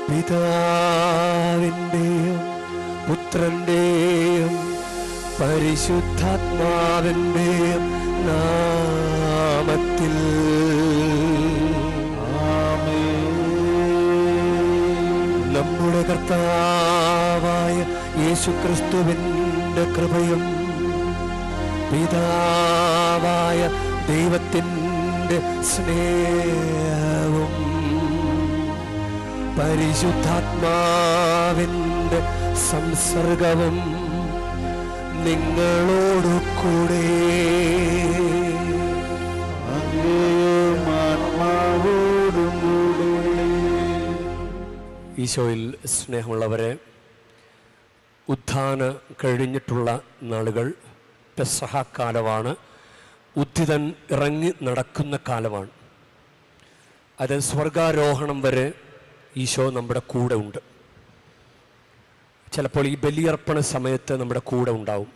പിതാവിൻ്റെയും പുത്രൻ്റെയും പരിശുദ്ധാത്മാവിൻ്റെയും നാമത്തിൽ നമ്മുടെ കർത്താവായ യേശുക്രിസ്തുവിൻ്റെ കൃപയും പിതാവായ ദൈവത്തിൻ്റെ സ്നേഹവും പരിശുദ്ധാത്മാവിൻ്റെ സംസർഗവും നിങ്ങളോടു കൂടെ ഈശോയിൽ സ്നേഹമുള്ളവരെ, ഉത്ഥാന കഴിഞ്ഞിട്ടുള്ള നാളുകൾ പെസഹ കാലമാണ്. ഉദ്ധിതൻ ഇറങ്ങി നടക്കുന്ന കാലമാണ്. അത് സ്വർഗാരോഹണം വരെ ഈശോ നമ്മുടെ കൂടെ ഉണ്ട്. ചിലപ്പോൾ ഈ ബലിയർപ്പണ സമയത്ത് നമ്മുടെ കൂടെ ഉണ്ടാവും.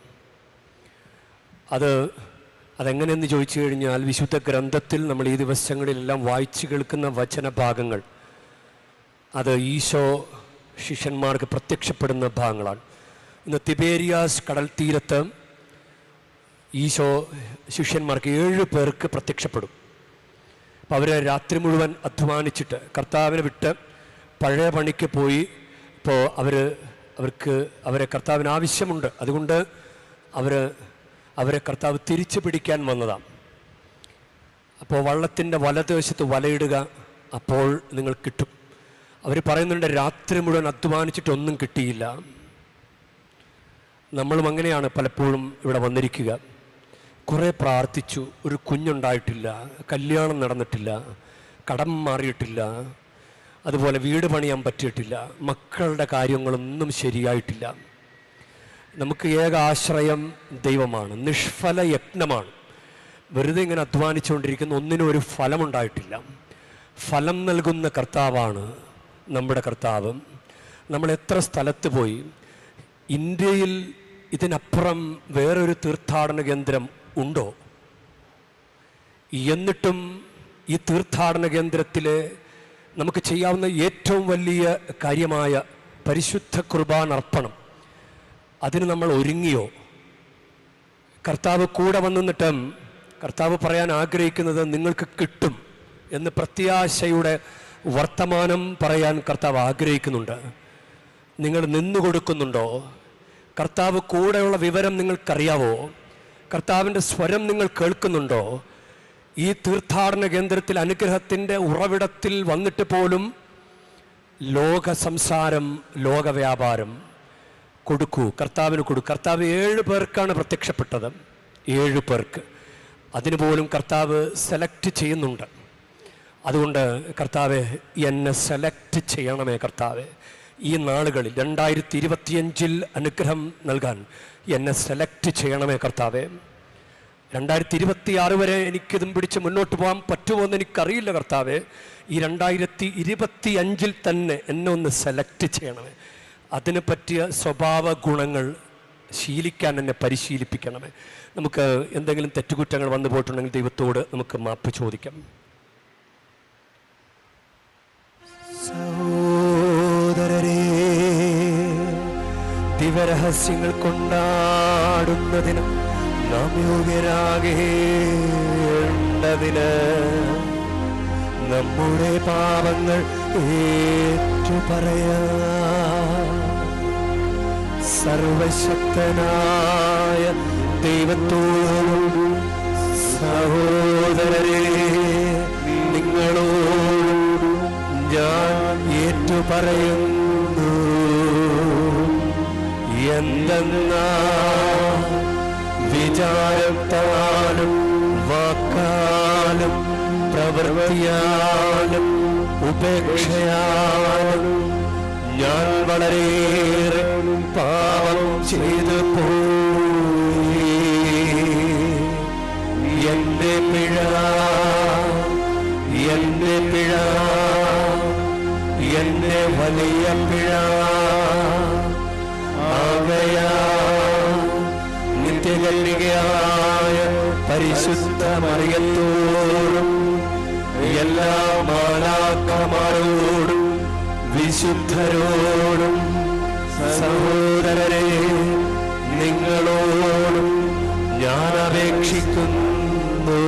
അതെങ്ങനെയെന്ന് ചോദിച്ചു കഴിഞ്ഞാൽ, വിശുദ്ധ ഗ്രന്ഥത്തിൽ നമ്മൾ ഈ ദിവസങ്ങളിലെല്ലാം വായിച്ചു കേൾക്കുന്ന വചനഭാഗങ്ങൾ അത് ഈശോ ശിഷ്യന്മാർക്ക് പ്രത്യക്ഷപ്പെടുന്ന ഭാഗങ്ങളാണ്. ഇന്ന് തിബേരിയാസ് കടൽ തീരത്ത് ഈശോ ശിഷ്യന്മാർക്ക് 7 പേർക്ക് പ്രത്യക്ഷപ്പെടും. അപ്പോൾ അവർ രാത്രി മുഴുവൻ അധ്വാനിച്ചിട്ട് കർത്താവിനെ വിട്ട് പഴയ പണിക്ക് പോയി. ഇപ്പോൾ അവരെ കർത്താവിന് ആവശ്യമുണ്ട്. അതുകൊണ്ട് അവരെ കർത്താവ് തിരിച്ചു പിടിക്കാൻ വന്നതാണ്. അപ്പോൾ വള്ളത്തിൻ്റെ വലതുവശത്ത് വലയിടുക, അപ്പോൾ നിങ്ങൾ കിട്ടും. അവർ പറയുന്നുണ്ട്, രാത്രി മുഴുവൻ അധ്വാനിച്ചിട്ടൊന്നും കിട്ടിയില്ല. നമ്മളും അങ്ങനെയാണ് പലപ്പോഴും ഇവിടെ വന്നിരിക്കുക. കുറേ പ്രാർത്ഥിച്ചു, ഒരു കുഞ്ഞുണ്ടായിട്ടില്ല, കല്യാണം നടന്നിട്ടില്ല, കടം മാറിയിട്ടില്ല, അതുപോലെ വീട് പണിയാൻ പറ്റിയിട്ടില്ല, മക്കളുടെ കാര്യങ്ങളൊന്നും ശരിയായിട്ടില്ല. നമുക്ക് ഏക ആശ്രയം ദൈവമാണ്. നിഷ്ഫല യജ്ഞമാണ്. വെറുതെ ഇങ്ങനെ അധ്വാനിച്ചുകൊണ്ടിരിക്കുന്ന ഒന്നിനും ഒരു ഫലമുണ്ടായിട്ടില്ല. ഫലം നൽകുന്ന കർത്താവാണ് നമ്മുടെ കർത്താവ്. നമ്മൾ എത്ര സ്ഥലത്ത് പോയി, ഇന്ത്യയിൽ ഇതിനപ്പുറം വേറൊരു തീർത്ഥാടന കേന്ദ്രം ഉണ്ടോ? എന്നിട്ടും ഈ തീർത്ഥാടന കേന്ദ്രത്തിലെ നമുക്ക് ചെയ്യാവുന്ന ഏറ്റവും വലിയ കാര്യമായ പരിശുദ്ധ കുർബാന അർപ്പണം, അതിന് നമ്മൾ ഒരുങ്ങിയോ? കർത്താവ് കൂടെ വന്നിട്ടും കർത്താവ് പറയാൻ ആഗ്രഹിക്കുന്നത് നിങ്ങൾക്ക് കിട്ടും എന്ന് പ്രത്യാശയുടെ വർത്തമാനം പറയാൻ കർത്താവ് ആഗ്രഹിക്കുന്നുണ്ട്. നിങ്ങൾ നിന്നു കൊടുക്കുന്നുണ്ടോ? കർത്താവ് കൂടെയുള്ള വിവരം നിങ്ങൾക്കറിയാവോ? കർത്താവിൻ്റെ സ്വരം നിങ്ങൾ കേൾക്കുന്നുണ്ടോ? ഈ തീർത്ഥാടന കേന്ദ്രത്തിൽ അനുഗ്രഹത്തിൻ്റെ ഉറവിടത്തിൽ വന്നിട്ട് പോലും ലോക സംസാരം, ലോക വ്യാപാരം. കൊടുക്കൂ, കർത്താവിന് കൊടുക്കൂ. കർത്താവ് 7 പേർക്കാണ് പ്രത്യക്ഷപ്പെട്ടത്. 7 പേർക്ക്. അതിന് പോലും കർത്താവ് സെലക്ട് ചെയ്യുന്നുണ്ട്. അതുകൊണ്ട് കർത്താവെ, എന്നെ സെലക്ട് ചെയ്യണമേ കർത്താവെ. ഈ നാളുകളിൽ 2025 അനുഗ്രഹം നൽകാൻ എന്നെ സെലക്ട് ചെയ്യണമേ കർത്താവെ. 2026 വരെ എനിക്കിതും പിടിച്ച് മുന്നോട്ട് പോകാൻ പറ്റുമോ എന്ന് എനിക്കറിയില്ല കർത്താവെ. ഈ 2025 തന്നെ എന്നെ ഒന്ന് സെലക്ട് ചെയ്യണമേ. അതിന് പറ്റിയ സ്വഭാവ ഗുണങ്ങൾ ശീലിക്കാൻ എന്നെ പരിശീലിപ്പിക്കണമേ. നമുക്ക് എന്തെങ്കിലും തെറ്റുകുറ്റങ്ങൾ വന്നു പോയിട്ടുണ്ടെങ്കിൽ ദൈവത്തോട് നമുക്ക് മാപ്പ് ചോദിക്കാം. സഹോദരരേ, ദിവരഹസ്യങ്ങൾ കൊണ്ടാടുന്നതിന് നാം യോഗ്യരാകേണ്ടതിന് നമ്മുടെ പാപങ്ങൾ ഏറ്റുപറയാം. സർവശക്തനായ ദൈവത്തോടും സഹോദരരേ, നിങ്ങളോടും ഞാൻ ഏറ്റുപറയുന്നു. എന്തെന്നാ വിചാരത്താലും വാക്കാലും പ്രവൃത്തിയാലും ഉപേക്ഷയാലും ഞാൻ വളരെയേറെ പാപം ചെയ്തു പോയി. എന്റെ പിഴ, എന്റെ പിഴ, എന്റെ വലിയ പിഴ. ആകയാൽ നിത്യകന്യകയായ പരിശുദ്ധ മറിയത്തോടും എല്ലാ മാലാഖമാരോടും വിശുദ്ധരോടും സഹോദരരെ നിങ്ങളോടും ഞാൻ അപേക്ഷിക്കുന്നു,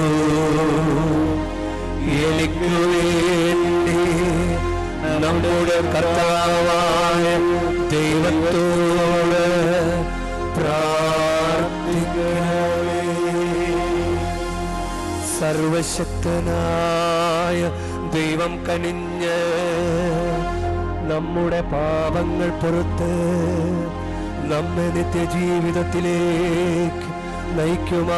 എനിക്ക് വേണ്ടി നമ്മുടെ കർത്താവായ ദൈവത്തോട് പ്രാർത്ഥിക്കണമേ. സർവശക്തനായ ദൈവം കനിഞ്ഞ് നമ്മുടെ പാപങ്ങൾ പുറത്ത് നമ്മെ നിത്യജീവിതത്തിലേക്ക് നയിക്കുമാറാകട്ടെ.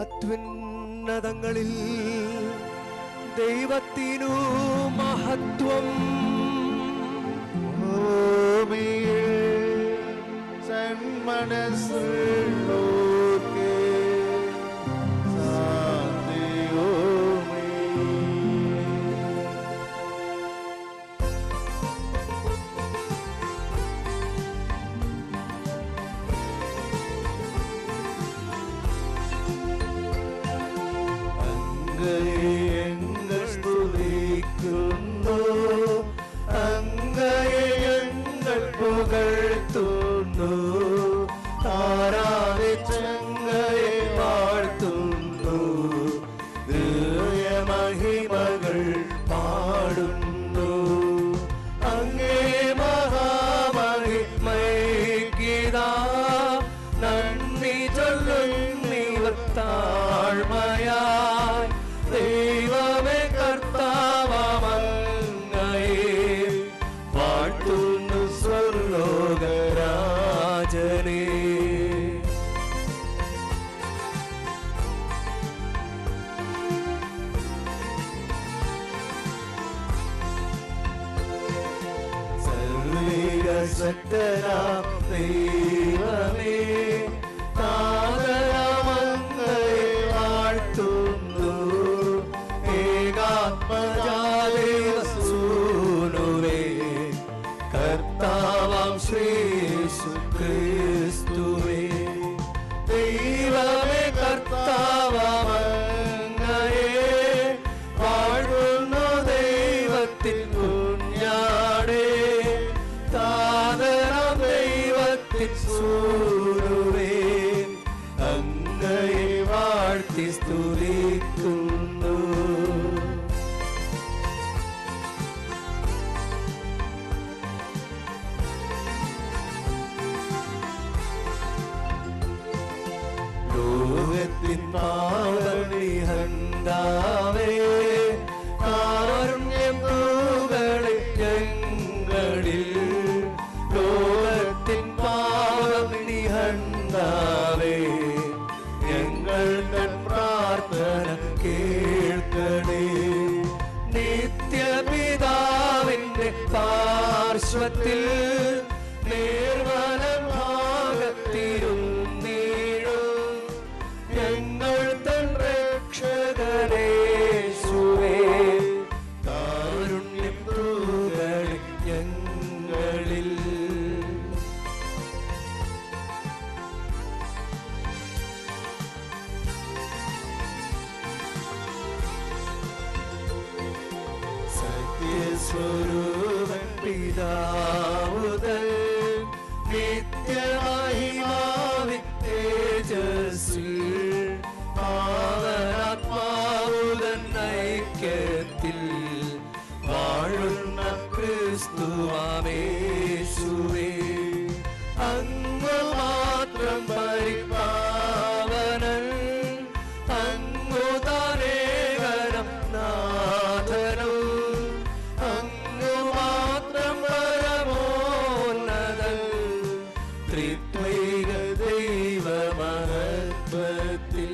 അത്യുന്നതങ്ങളിൽ ദൈവത്തിനു മഹത്വം, ഭൂമിയിൽ സന്മനസ്സുള്ളോർക്കേ ശാന്തിയുമേ. അങ്ങയെ സ്തുതിക്കുന്നു, അങ്ങയെ പുകഴ്ത്തുന്നു, ആരാധിച്ചങ്ങയെ വാഴ്ത്തുന്നു, ദിവ്യമഹിമകൾ പാടുന്നു. അങ്ങേ മഹാമഹിമയ്ക്കിതാ നന്ദി ചൊല്ലുന്നിവർ താഴ്മയായി. ദൈവമേ കർത്താവങ്ങയെ വാഴ്ത്തുന്നു സ്വർലോകരാജനേ. സർവശക്തനാം ദൈവമേ താതനാമങ്ങയെ വാഴ്ത്തുന്നു, ഏകാത്മജാതേവസൂനുവേ കർത്താവാം ശ്രീയേശു ക്രിസ്തുവേ. ദൈവമേ കർത്താവങ്ങയെ വാഴ്ത്തുന്നു, ദൈവത്തിൻ കുഞ്ഞാടേ താതനാം ദൈവത്തിൻ സൂനുവേ അങ്ങയെ വാഴ്ത്തി സ്തുതിക്കുന്നു. ലോകത്തിൻ പാവനിഹന്താവേ കാരുണ്യം തൂകളെ ഞങ്ങളിൽ. ലോകത്തിൻ പാവനിഹന്താവേ ഞങ്ങൾ തൻ പ്രാർത്ഥന കേൾക്കണേ. നിത്യപിതാവിന്റെ പാർശ്വത്തിൽ നേർവലം ഭാഗത്തിരുന്നീഴും ഞങ്ങൾ തൻ രക്ഷകനേശുവേ കാരുണ്യം തൂകളെ ഞങ്ങളിൽ. സത്യസ്വരൂപൻ പിതാവുതൽ നിത്യമഹിമാവിൻ തേജസ്സിൽ നാമത്തിൽ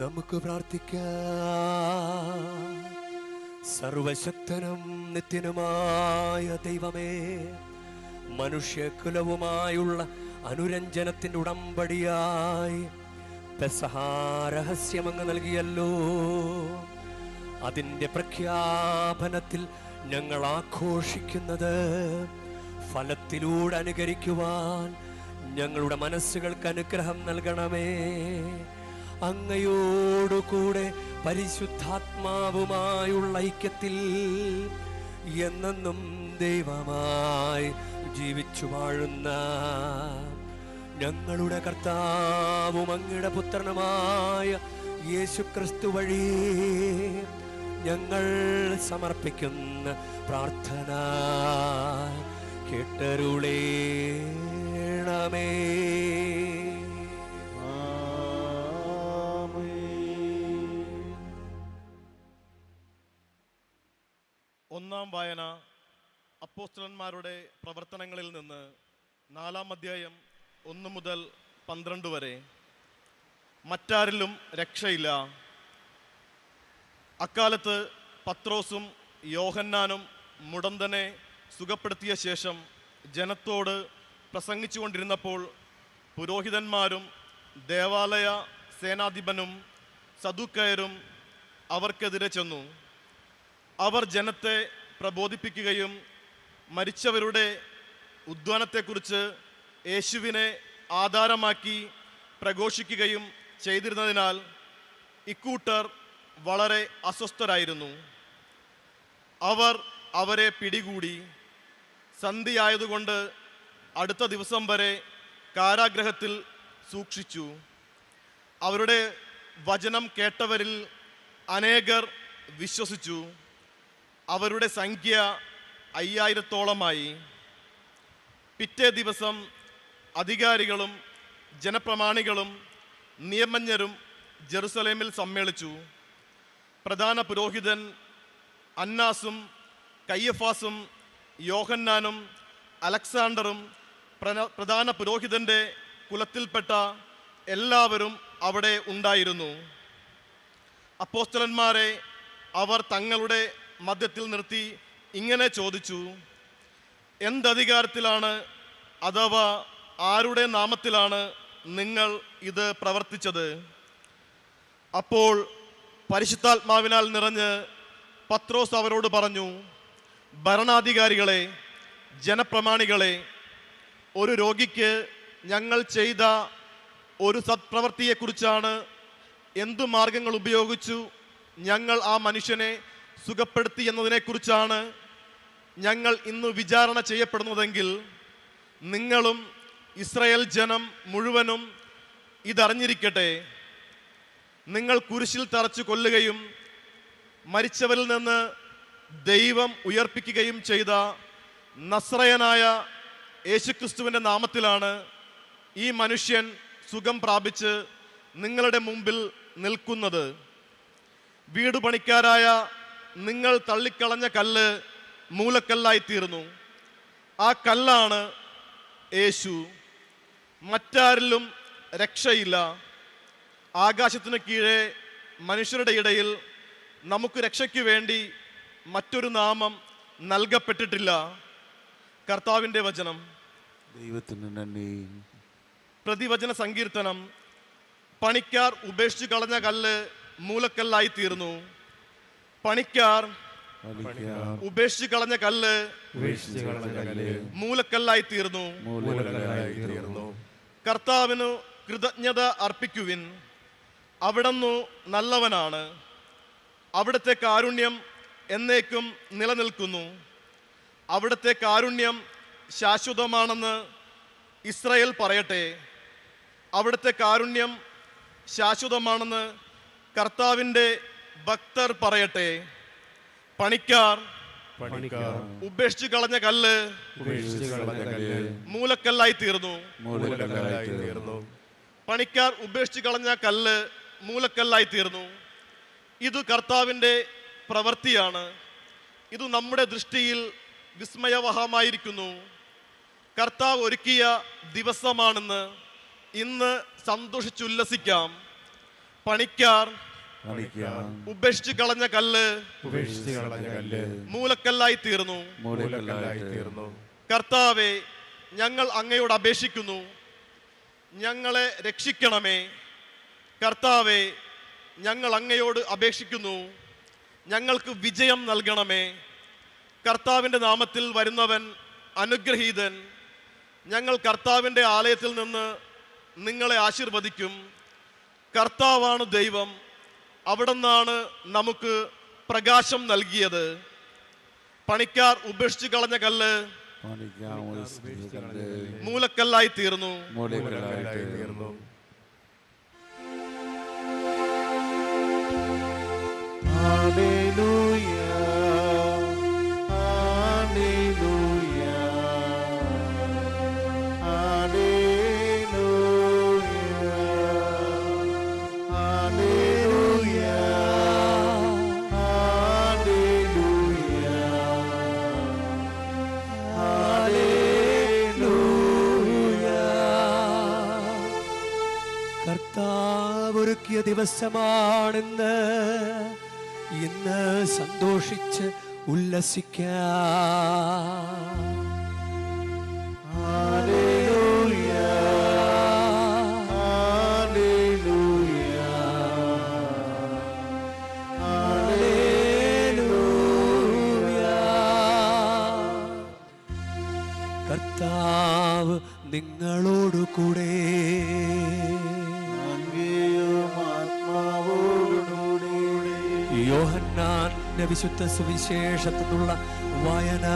നമുക്ക് പ്രാർത്ഥിക്കാം. സർവശക്തനും നിത്യനുമായ ദൈവമേ, മനുഷ്യകുലവുമായുള്ള അനുരഞ്ജനത്തിൻ്റെ ഉടമ്പടിയായി പെസഹാ രഹസ്യമങ്ങ് നൽകിയല്ലോ. അതിൻ്റെ പ്രഖ്യാപനത്തിൽ ഞങ്ങൾ ആഘോഷിക്കുന്നത് ഫലത്തിലൂടെ അനുകരിക്കുവാൻ ഞങ്ങളുടെ മനസ്സുകൾക്ക് അനുഗ്രഹം നൽകണമേ. അങ്ങയോടുകൂടെ പരിശുദ്ധാത്മാവുമായുള്ള ഐക്യത്തിൽ എന്നെന്നും ദൈവമായി ജീവിച്ചു വാഴുന്ന ഞങ്ങളുടെ കർത്താവും അങ്ങയുടെ പുത്രനുമായ യേശുക്രിസ്തു വഴി ഞങ്ങൾ സമർപ്പിക്കുന്ന പ്രാർത്ഥന കേട്ടരുളേണമേ. ഒന്നാം വായന അപ്പോസ്തലന്മാരുടെ പ്രവർത്തനങ്ങളിൽ നിന്ന് 4-ാം അധ്യായം 1 മുതൽ 12 വരെ. മറ്റാരിലും രക്ഷയില്ല. അക്കാലത്ത് പത്രോസും യോഹന്നാനും മുടന്തനെ സുഖപ്പെടുത്തിയ ശേഷം ജനത്തോട് പ്രസംഗിച്ചുകൊണ്ടിരുന്നപ്പോൾ പുരോഹിതന്മാരും ദേവാലയ സേനാധിപനും സദുക്കയരും അവർക്കെതിരെ ചെന്നു. അവർ ജനത്തെ പ്രബോധിപ്പിക്കുകയും മരിച്ചവരുടെ ഉദ്ധാനത്തെക്കുറിച്ച് യേശുവിനെ ആധാരമാക്കി പ്രഘോഷിക്കുകയും ചെയ്തിരുന്നതിനാൽ ഇക്കൂട്ടർ വളരെ അസ്വസ്ഥരായിരുന്നു. അവർ അവരെ പിടികൂടി സന്ധിയായതുകൊണ്ട് അടുത്ത ദിവസം വരെ കാരാഗൃഹത്തിൽ സൂക്ഷിച്ചു. അവരുടെ വചനം കേട്ടവരിൽ അനേകർ വിശ്വസിച്ചു. അവരുടെ സംഖ്യ 5000-ഓളമായി. പിറ്റേ ദിവസം അധികാരികളും ജനപ്രമാണികളും നിയമജ്ഞരും ജെറുസലേമിൽ സമ്മേളിച്ചു. പ്രധാന പുരോഹിതൻ അന്നാസും കയ്യഫാസും യോഹന്നാനും അലക്സാണ്ടറും പ്രധാന പുരോഹിതന്റെ കുലത്തിൽപ്പെട്ട എല്ലാവരും അവിടെ ഉണ്ടായിരുന്നു. അപ്പോസ്തലന്മാരെ അവർ തങ്ങളുടെ മധ്യത്തിൽ നിർത്തി ഇങ്ങനെ ചോദിച്ചു: എന്തധികാരത്തിലാണ് അഥവാ ആരുടെ നാമത്തിലാണ് നിങ്ങൾ ഇത് പ്രവർത്തിച്ചത്? അപ്പോൾ പരിശുദ്ധാത്മാവിനാൽ നിറഞ്ഞ് പത്രോസ് അവരോട് പറഞ്ഞു: ഭരണാധികാരികളെ, ജനപ്രമാണികളെ, ഒരു രോഗിക്ക് ഞങ്ങൾ ചെയ്ത ഒരു സത്പ്രവൃത്തിയെക്കുറിച്ചാണ് എന്തു മാർഗങ്ങൾ ഉപയോഗിച്ചു ഞങ്ങൾ ആ മനുഷ്യനെ സുഖപ്പെടുത്തി എന്നതിനെക്കുറിച്ചാണ് ഞങ്ങൾ ഇന്ന് വിചാരണ ചെയ്യപ്പെടുന്നതെങ്കിൽ നിങ്ങളും ഇസ്രായേൽ ജനം മുഴുവനും ഇതറിഞ്ഞിരിക്കട്ടെ. നിങ്ങൾ കുരിശിൽ തറച്ചു കൊല്ലുകയും മരിച്ചവരിൽ നിന്ന് ദൈവം ഉയർപ്പിക്കുകയും ചെയ്ത നസ്രയനായ യേശുക്രിസ്തുവിൻ്റെ നാമത്തിലാണ് ഈ മനുഷ്യൻ സുഖം പ്രാപിച്ച് നിങ്ങളുടെ മുമ്പിൽ നിൽക്കുന്നത്. വീട് പണിക്കാരായ നിങ്ങൾ തള്ളിക്കളഞ്ഞ കല്ല് മൂലക്കല്ലായിത്തീർന്നു. ആ കല്ലാണ് യേശു. മറ്റാരിലും രക്ഷയില്ല. ആകാശത്തിന് കീഴെ മനുഷ്യരുടെ ഇടയിൽ നമുക്ക് രക്ഷയ്ക്ക് വേണ്ടി മറ്റൊരു നാമം നൽകപ്പെട്ടിട്ടില്ല. കർത്താവിൻ്റെ വചനം. ദൈവത്തിന് നന്ദി. പ്രതിവചന സങ്കീർത്തനം. പണിക്കാർ ഉപേക്ഷിച്ചു കളഞ്ഞ കല്ല് മൂലക്കല്ലായി തീർന്നു. പണിക്കാർ ഉപേക്ഷിച്ചു കളഞ്ഞ കല്ല് മൂലക്കല്ലായി തീർന്നു. കർത്താവിന് കൃതജ്ഞത അർപ്പിക്കുവിൻ. അവിടുന്ന് നല്ലവനാണ്. അവിടുത്തെ കാരുണ്യം എന്നേക്കും നിലനിൽക്കുന്നു. അവിടുത്തെ കാരുണ്യം ശാശ്വതമാണെന്ന് ഇസ്രായേൽ പറയട്ടെ. അവിടുത്തെ കാരുണ്യം ശാശ്വതമാണെന്ന് കർത്താവിൻ്റെ ഭക്തർ പറയട്ടെ. പണിക്കാർ ഉപേക്ഷിച്ചു കളഞ്ഞ കല്ല് മൂലക്കല്ലായി തീർന്നു. പണിക്കാർ ഉപേക്ഷിച്ചു കളഞ്ഞ കല്ല് മൂലക്കല്ലായി തീർന്നു. ഇത് കർത്താവിൻ്റെ പ്രവൃത്തിയാണ്. ഇത് നമ്മുടെ ദൃഷ്ടിയിൽ വിസ്മയവഹമായിരിക്കുന്നു. കർത്താവ് ഒരുക്കിയ ദിവസമാണെന്ന് ഇന്ന് സന്തോഷിച്ചുല്ലസിക്കാം. പണിക്കാർ ഉപേക്ഷിച്ച് കളഞ്ഞ കല്ല് മൂലക്കല്ലായി തീർന്നു. കർത്താവെ, ഞങ്ങൾ അങ്ങയോട് അപേക്ഷിക്കുന്നു, ഞങ്ങളെ രക്ഷിക്കണമേ. കർത്താവെ, ഞങ്ങൾ അങ്ങയോട് അപേക്ഷിക്കുന്നു, ഞങ്ങൾക്ക് വിജയം നൽകണമേ. കർത്താവിൻ്റെ നാമത്തിൽ വരുന്നവൻ അനുഗ്രഹീതൻ. ഞങ്ങൾ കർത്താവിൻ്റെ ആലയത്തിൽ നിന്ന് നിങ്ങളെ ആശീർവദിക്കും. കർത്താവാണ് ദൈവം, അവിടുന്നാണ് നമുക്ക് പ്രകാശം നൽകിയത്. പണിക്കാർ ഉപേക്ഷിച്ച് കളഞ്ഞ കല്ല് മൂലക്കല്ലായി തീർന്നു. കർത്താവൊരുക്കിയ ദിവസമാണെന്ന് ഇന്ന് സന്തോഷിച്ച് ഉല്ലസിക്കാം. Hallelujah, hallelujah, hallelujah. കർത്താവ് നിങ്ങളോടു കൂടെ. യോഹന്നാന്റെ വിശുദ്ധ സുവിശേഷത്തിൽ നിന്നുള്ള വായന.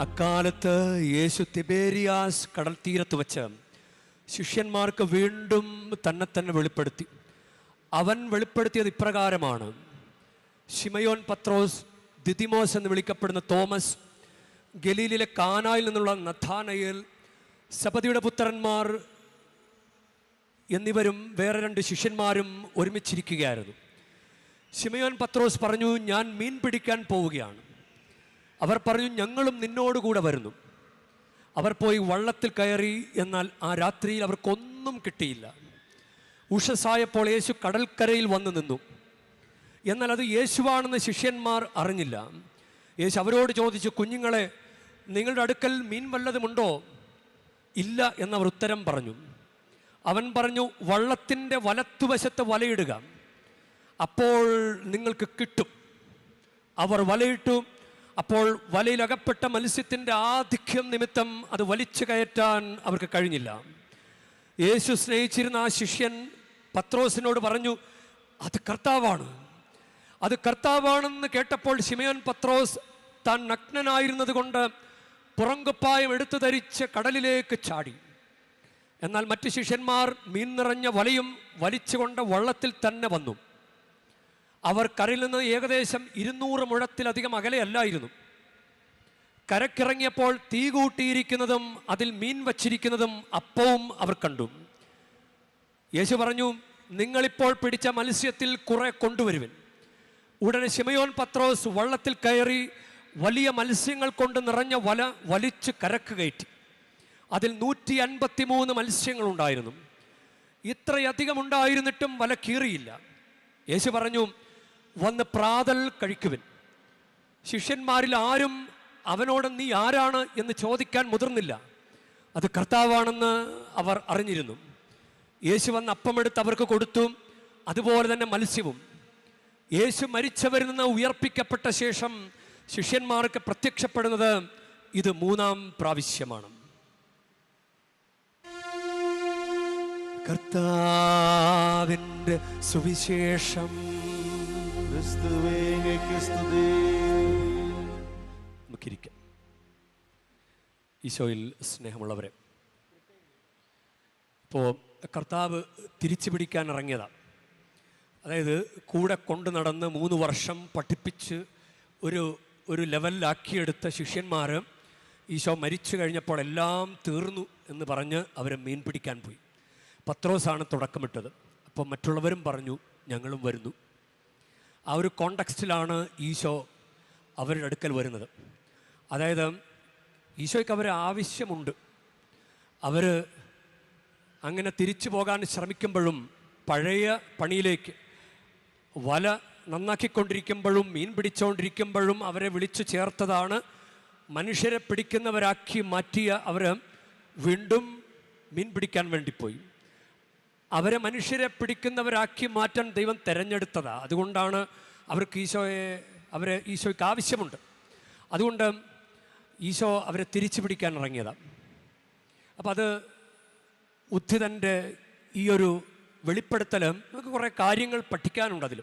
അക്കാലത്ത് യേശു തിബേരിയാസ് കടൽ തീരത്ത് വെച്ച് ശിഷ്യന്മാർക്ക് വീണ്ടും തന്നെ വെളിപ്പെടുത്തി. അവൻ വെളിപ്പെടുത്തിയത് ഇപ്രകാരമാണ്: ശിമയോൻ പത്രോസ്, ദിദിമോസ് എന്ന് വിളിക്കപ്പെടുന്ന തോമസ്, ഗലീലിലെ കാനായിൽ നിന്നുള്ള നഥാനയേൽ, സബദിയുടെ പുത്രന്മാർ എന്നിവരും വേറെ 2 ശിഷ്യന്മാരും ഒരുമിച്ചിരിക്കുകയായിരുന്നു. ശിമയോൻ പത്രോസ് പറഞ്ഞു, ഞാൻ മീൻ പിടിക്കാൻ പോവുകയാണ്. അവർ പറഞ്ഞു, ഞങ്ങളും നിന്നോടുകൂടെ വരുന്നു. അവർ പോയി വള്ളത്തിൽ കയറി. എന്നാൽ ആ രാത്രിയിൽ അവർക്കൊന്നും കിട്ടിയില്ല. ഉഷസായപ്പോൾ യേശു കടൽക്കരയിൽ വന്നു നിന്നു. എന്നാൽ അത് യേശുവാണെന്ന് ശിഷ്യന്മാർ അറിഞ്ഞില്ല. യേശു അവരോട് ചോദിച്ചു, കുഞ്ഞുങ്ങളെ, നിങ്ങളുടെ അടുക്കൽ മീൻ വല്ലതുമുണ്ടോ? ഇല്ല എന്നവർ ഉത്തരം പറഞ്ഞു. അവൻ പറഞ്ഞു, വള്ളത്തിൻ്റെ വലത്തുവശത്ത് വലയിടുക, അപ്പോൾ നിങ്ങൾക്ക് കിട്ടും. അവർ വലയിട്ടു. അപ്പോൾ വലയിലകപ്പെട്ട മത്സ്യത്തിൻ്റെ ആധിക്യം നിമിത്തം അത് വലിച്ചു കയറ്റാൻ അവർക്ക് കഴിഞ്ഞില്ല. യേശു സ്നേഹിച്ചിരുന്ന ആ ശിഷ്യൻ പത്രോസിനോട് പറഞ്ഞു, അത് കർത്താവാണ്. അത് കർത്താവാണെന്ന് കേട്ടപ്പോൾ ശിമയോൻ പത്രോസ് താൻ നഗ്നനായിരുന്നത് കൊണ്ട് പുറങ്കുപ്പായം എടുത്തു ധരിച്ച് കടലിലേക്ക് ചാടി. എന്നാൽ മറ്റ് ശിഷ്യന്മാർ മീൻ നിറഞ്ഞ വലയും വലിച്ചുകൊണ്ട് വള്ളത്തിൽ തന്നെ വന്നു. അവർ കരയിൽ നിന്ന് ഏകദേശം 200 മുഴത്തിലധികം അകലെയല്ലായിരുന്നു. കരക്കിറങ്ങിയപ്പോൾ തീ കൂട്ടിയിരിക്കുന്നതും അതിൽ മീൻ വച്ചിരിക്കുന്നതും അപ്പവും അവർ കണ്ടു. യേശു പറഞ്ഞു, നിങ്ങളിപ്പോൾ പിടിച്ച മത്സ്യത്തിൽ കുറെ കൊണ്ടുവരുവിൻ. ഉടനെ ശിമയോൻ പത്രോസ് വള്ളത്തിൽ കയറി വലിയ മത്സ്യങ്ങൾ കൊണ്ട് നിറഞ്ഞ വല വലിച്ച് കരക്ക് കയറ്റി. അതിൽ 153 മത്സ്യങ്ങളുണ്ടായിരുന്നു. ഇത്രയധികം ഉണ്ടായിരുന്നിട്ടും വല കീറിയില്ല. യേശു പറഞ്ഞു, വന്ന് പ്രാതൽ കഴിക്കുവിൻ. ശിഷ്യന്മാരിൽ ആരും അവനോട് നീ ആരാണ് എന്ന് ചോദിക്കാൻ മുതിർന്നില്ല. അത് കർത്താവാണെന്ന് അവർ അറിഞ്ഞിരുന്നു. യേശു വന്ന് അപ്പമെടുത്ത് അവർക്ക് കൊടുത്തു, അതുപോലെ തന്നെ മത്സ്യവും. യേശു മരിച്ചവരിൽ നിന്ന് ഉയർപ്പിക്കപ്പെട്ട ശേഷം ശിഷ്യന്മാർക്ക് പ്രത്യക്ഷപ്പെടുന്നത് ഇത് 3-ാം പ്രാവശ്യമാണ്. കർത്താവിൻ്റെ സുവിശേഷം. നമുക്കിരിക്കാം. ഈശോയിൽ സ്നേഹമുള്ളവരെ, ഇപ്പോൾ കർത്താവ് തിരിച്ചു പിടിക്കാൻ ഇറങ്ങിയതാണ്. അതായത് കൂടെ കൊണ്ടു നടന്ന് 3 വർഷം പഠിപ്പിച്ച് ഒരു ലെവലിലാക്കിയെടുത്ത ശിഷ്യന്മാർ ഈശോ മരിച്ചു കഴിഞ്ഞപ്പോൾ എല്ലാം തീർന്നു എന്ന് പറഞ്ഞ് അവർ മീൻ പിടിക്കാൻ പോയി. പത്രോസാണ് തുടക്കമിട്ടത്. അപ്പോൾ മറ്റുള്ളവരും പറഞ്ഞു ഞങ്ങളും വരുന്നു. ആ ഒരു കോണ്ടക്സ്റ്റിലാണ് ഈശോ അവരുടെ അടുക്കൽ വരുന്നത്. അതായത് ഈശോയ്ക്ക് അവരെ ആവശ്യമുണ്ട്. അവർ അങ്ങനെ തിരിച്ചു പോകാൻ ശ്രമിക്കുമ്പോഴും പഴയ പണിയിലേക്ക് വല നന്നാക്കിക്കൊണ്ടിരിക്കുമ്പോഴും മീൻ പിടിച്ചുകൊണ്ടിരിക്കുമ്പോഴും അവരെ വിളിച്ചു ചേർത്തതാണ്. മനുഷ്യരെ പിടിക്കുന്നവരാക്കി മാറ്റിയ അവർ വീണ്ടും മീൻ പിടിക്കാൻ വേണ്ടി പോയി. അവരെ മനുഷ്യരെ പിടിക്കുന്നവരാക്കി മാറ്റാൻ ദൈവം തിരഞ്ഞെടുത്തതാണ്. അതുകൊണ്ടാണ് അവർക്ക് ഈശോയ്ക്ക് ആവശ്യമുണ്ട്. അതുകൊണ്ട് ഈശോ അവരെ തിരിച്ചു പിടിക്കാൻ ഇറങ്ങിയതാണ്. അപ്പം അത് ഉദ്ധിതൻ്റെ ഈ ഒരു വെളിപ്പെടുത്തൽ നമുക്ക് കുറേ കാര്യങ്ങൾ പഠിക്കാനുണ്ട് അതിൽ.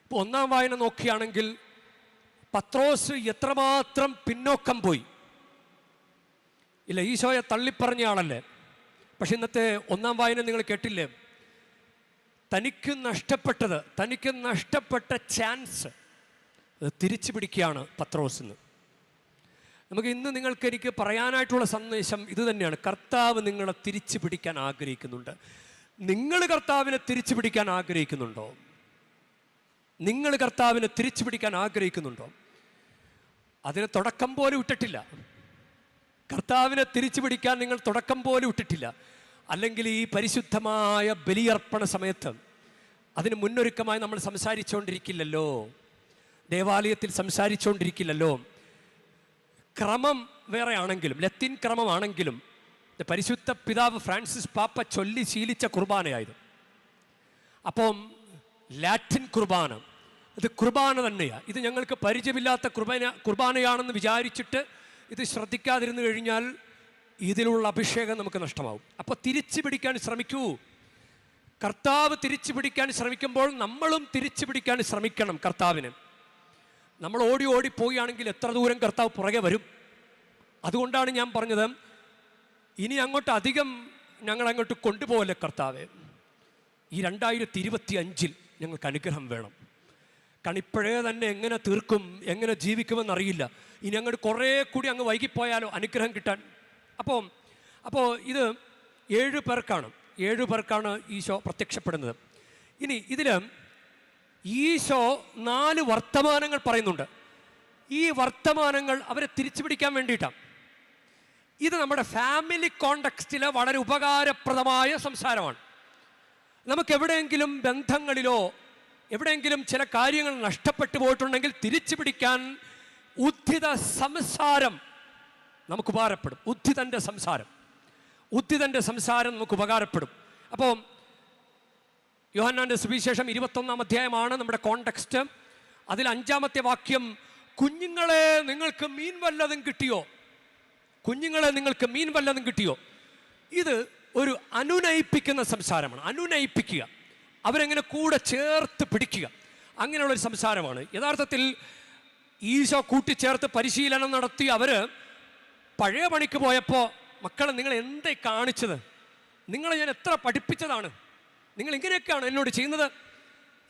ഇപ്പോൾ ഒന്നാം വായന നോക്കുകയാണെങ്കിൽ പത്രോസ് എത്രമാത്രം പിന്നോക്കം പോയി. ഇല്ല, ഈശോയെ തള്ളിപ്പറഞ്ഞ ആളല്ലേ. പക്ഷെ ഇന്നത്തെ ഒന്നാം വായന നിങ്ങൾ കേട്ടില്ലേ? തനിക്ക് നഷ്ടപ്പെട്ട ചാൻസ് തിരിച്ചു പിടിക്കുകയാണ് പത്രോസിന്. നമുക്ക് ഇന്ന് എനിക്ക് പറയാനായിട്ടുള്ള സന്ദേശം ഇത് തന്നെയാണ്. കർത്താവ് നിങ്ങളെ തിരിച്ചു പിടിക്കാൻ ആഗ്രഹിക്കുന്നുണ്ട്. നിങ്ങൾ കർത്താവിനെ തിരിച്ചു പിടിക്കാൻ ആഗ്രഹിക്കുന്നുണ്ടോ? നിങ്ങൾ കർത്താവിനെ തിരിച്ചു പിടിക്കാൻ ആഗ്രഹിക്കുന്നുണ്ടോ? അതിന് തുടക്കം പോലും ഇട്ടിട്ടില്ല. കർത്താവിനെ തിരിച്ചു പിടിക്കാൻ നിങ്ങൾ തുടക്കം പോലും ഇട്ടിട്ടില്ല. അല്ലെങ്കിൽ ഈ പരിശുദ്ധമായ ബലിയർപ്പണ സമയത്ത് അതിന് മുന്നൊരുക്കമായി നമ്മൾ സംസാരിച്ചുകൊണ്ടിരിക്കില്ലല്ലോ, ദേവാലയത്തിൽ സംസാരിച്ചുകൊണ്ടിരിക്കില്ലല്ലോ. ക്രമം വേറെ ആണെങ്കിലും, ലത്തീൻ ക്രമമാണെങ്കിലും പരിശുദ്ധ പിതാവ് ഫ്രാൻസിസ് പാപ്പ ചൊല്ലി ശീലിച്ച കുർബാനയായത്. അപ്പം ലാറ്റിൻ കുർബാന, ഇത് കുർബാന തന്നെയാണ്. ഇത് ഞങ്ങൾക്ക് പരിചയമില്ലാത്ത കുർബാനയാണെന്ന് വിചാരിച്ചിട്ട് ഇത് ശ്രദ്ധിക്കാതിരുന്നു കഴിഞ്ഞാൽ ഇതിലുള്ള അഭിഷേകം നമുക്ക് നഷ്ടമാവും. അപ്പോൾ തിരിച്ചു പിടിക്കാൻ ശ്രമിക്കൂ. കർത്താവ് തിരിച്ചു പിടിക്കാൻ ശ്രമിക്കുമ്പോൾ നമ്മളും തിരിച്ചു പിടിക്കാൻ ശ്രമിക്കണം കർത്താവിന്. നമ്മൾ ഓടി ഓടി പോവുകയാണെങ്കിൽ എത്ര ദൂരം കർത്താവ് പുറകെ വരും. അതുകൊണ്ടാണ് ഞാൻ പറഞ്ഞത്, ഇനി അങ്ങോട്ട് അധികം ഞങ്ങളങ്ങോട്ട് കൊണ്ടുപോകല്ലേ കർത്താവെ. ഈ 2025 ഞങ്ങൾക്ക് അനുഗ്രഹം വേണം. കാരണം ഇപ്പോഴേ തന്നെ എങ്ങനെ തീർക്കും, എങ്ങനെ ജീവിക്കുമെന്നറിയില്ല. ഇനി അങ്ങോട്ട് കുറേ കൂടി അങ്ങ് വൈകിപ്പോയാലോ അനുഗ്രഹം കിട്ടാൻ. അപ്പോൾ ഇത് 7 പേർക്കാണ് ഈശോ പ്രത്യക്ഷപ്പെടുന്നത്. ഇനി ഇതിൽ ഈശോ 4 വർത്തമാനങ്ങൾ പറയുന്നുണ്ട്. ഈ വർത്തമാനങ്ങൾ അവരെ തിരിച്ചു പിടിക്കാൻ വേണ്ടിയിട്ടാണ്. ഇത് നമ്മുടെ ഫാമിലി കോണ്ടക്സ്റ്റിലെ വളരെ ഉപകാരപ്രദമായ സംസാരമാണ്. നമുക്ക് എവിടെയെങ്കിലും ബന്ധങ്ങളിലോ എവിടെയെങ്കിലും ചില കാര്യങ്ങൾ നഷ്ടപ്പെട്ടു പോയിട്ടുണ്ടെങ്കിൽ തിരിച്ചു പിടിക്കാൻ ഉദ്ധിത സംസാരം നമുക്ക് ഉപകാരപ്പെടും. ഉദ്ധിതൻ്റെ സംസാരം നമുക്ക് ഉപകാരപ്പെടും. അപ്പോൾ യോഹന്നാൻ്റെ സുവിശേഷം 21-ാം അധ്യായമാണ് നമ്മുടെ കോണ്ടക്സ്റ്റ്. അതിൽ 5-ാമത്തെ വാക്യം, കുഞ്ഞുങ്ങളെ നിങ്ങൾക്ക് മീൻ വല്ലതും കിട്ടിയോ? ഇത് ഒരു അനുനയിപ്പിക്കുന്ന സംസാരമാണ്. അനുനയിപ്പിക്കുക, അവരെങ്ങനെ കൂടെ ചേർത്ത് പിടിക്കുക, അങ്ങനെയുള്ളൊരു സംസാരമാണ്. യഥാർത്ഥത്തിൽ ഈശോ കൂട്ടിച്ചേർത്ത് പരിശീലനം നടത്തി അവർ പഴയ പണിക്ക് പോയപ്പോൾ, മക്കളെ നിങ്ങൾ എന്തായി കാണിച്ചത്? നിങ്ങളെ ഞാൻ എത്ര പഠിപ്പിച്ചതാണ്? നിങ്ങൾ ഇങ്ങനെയൊക്കെയാണ് എന്നോട് ചെയ്യുന്നത്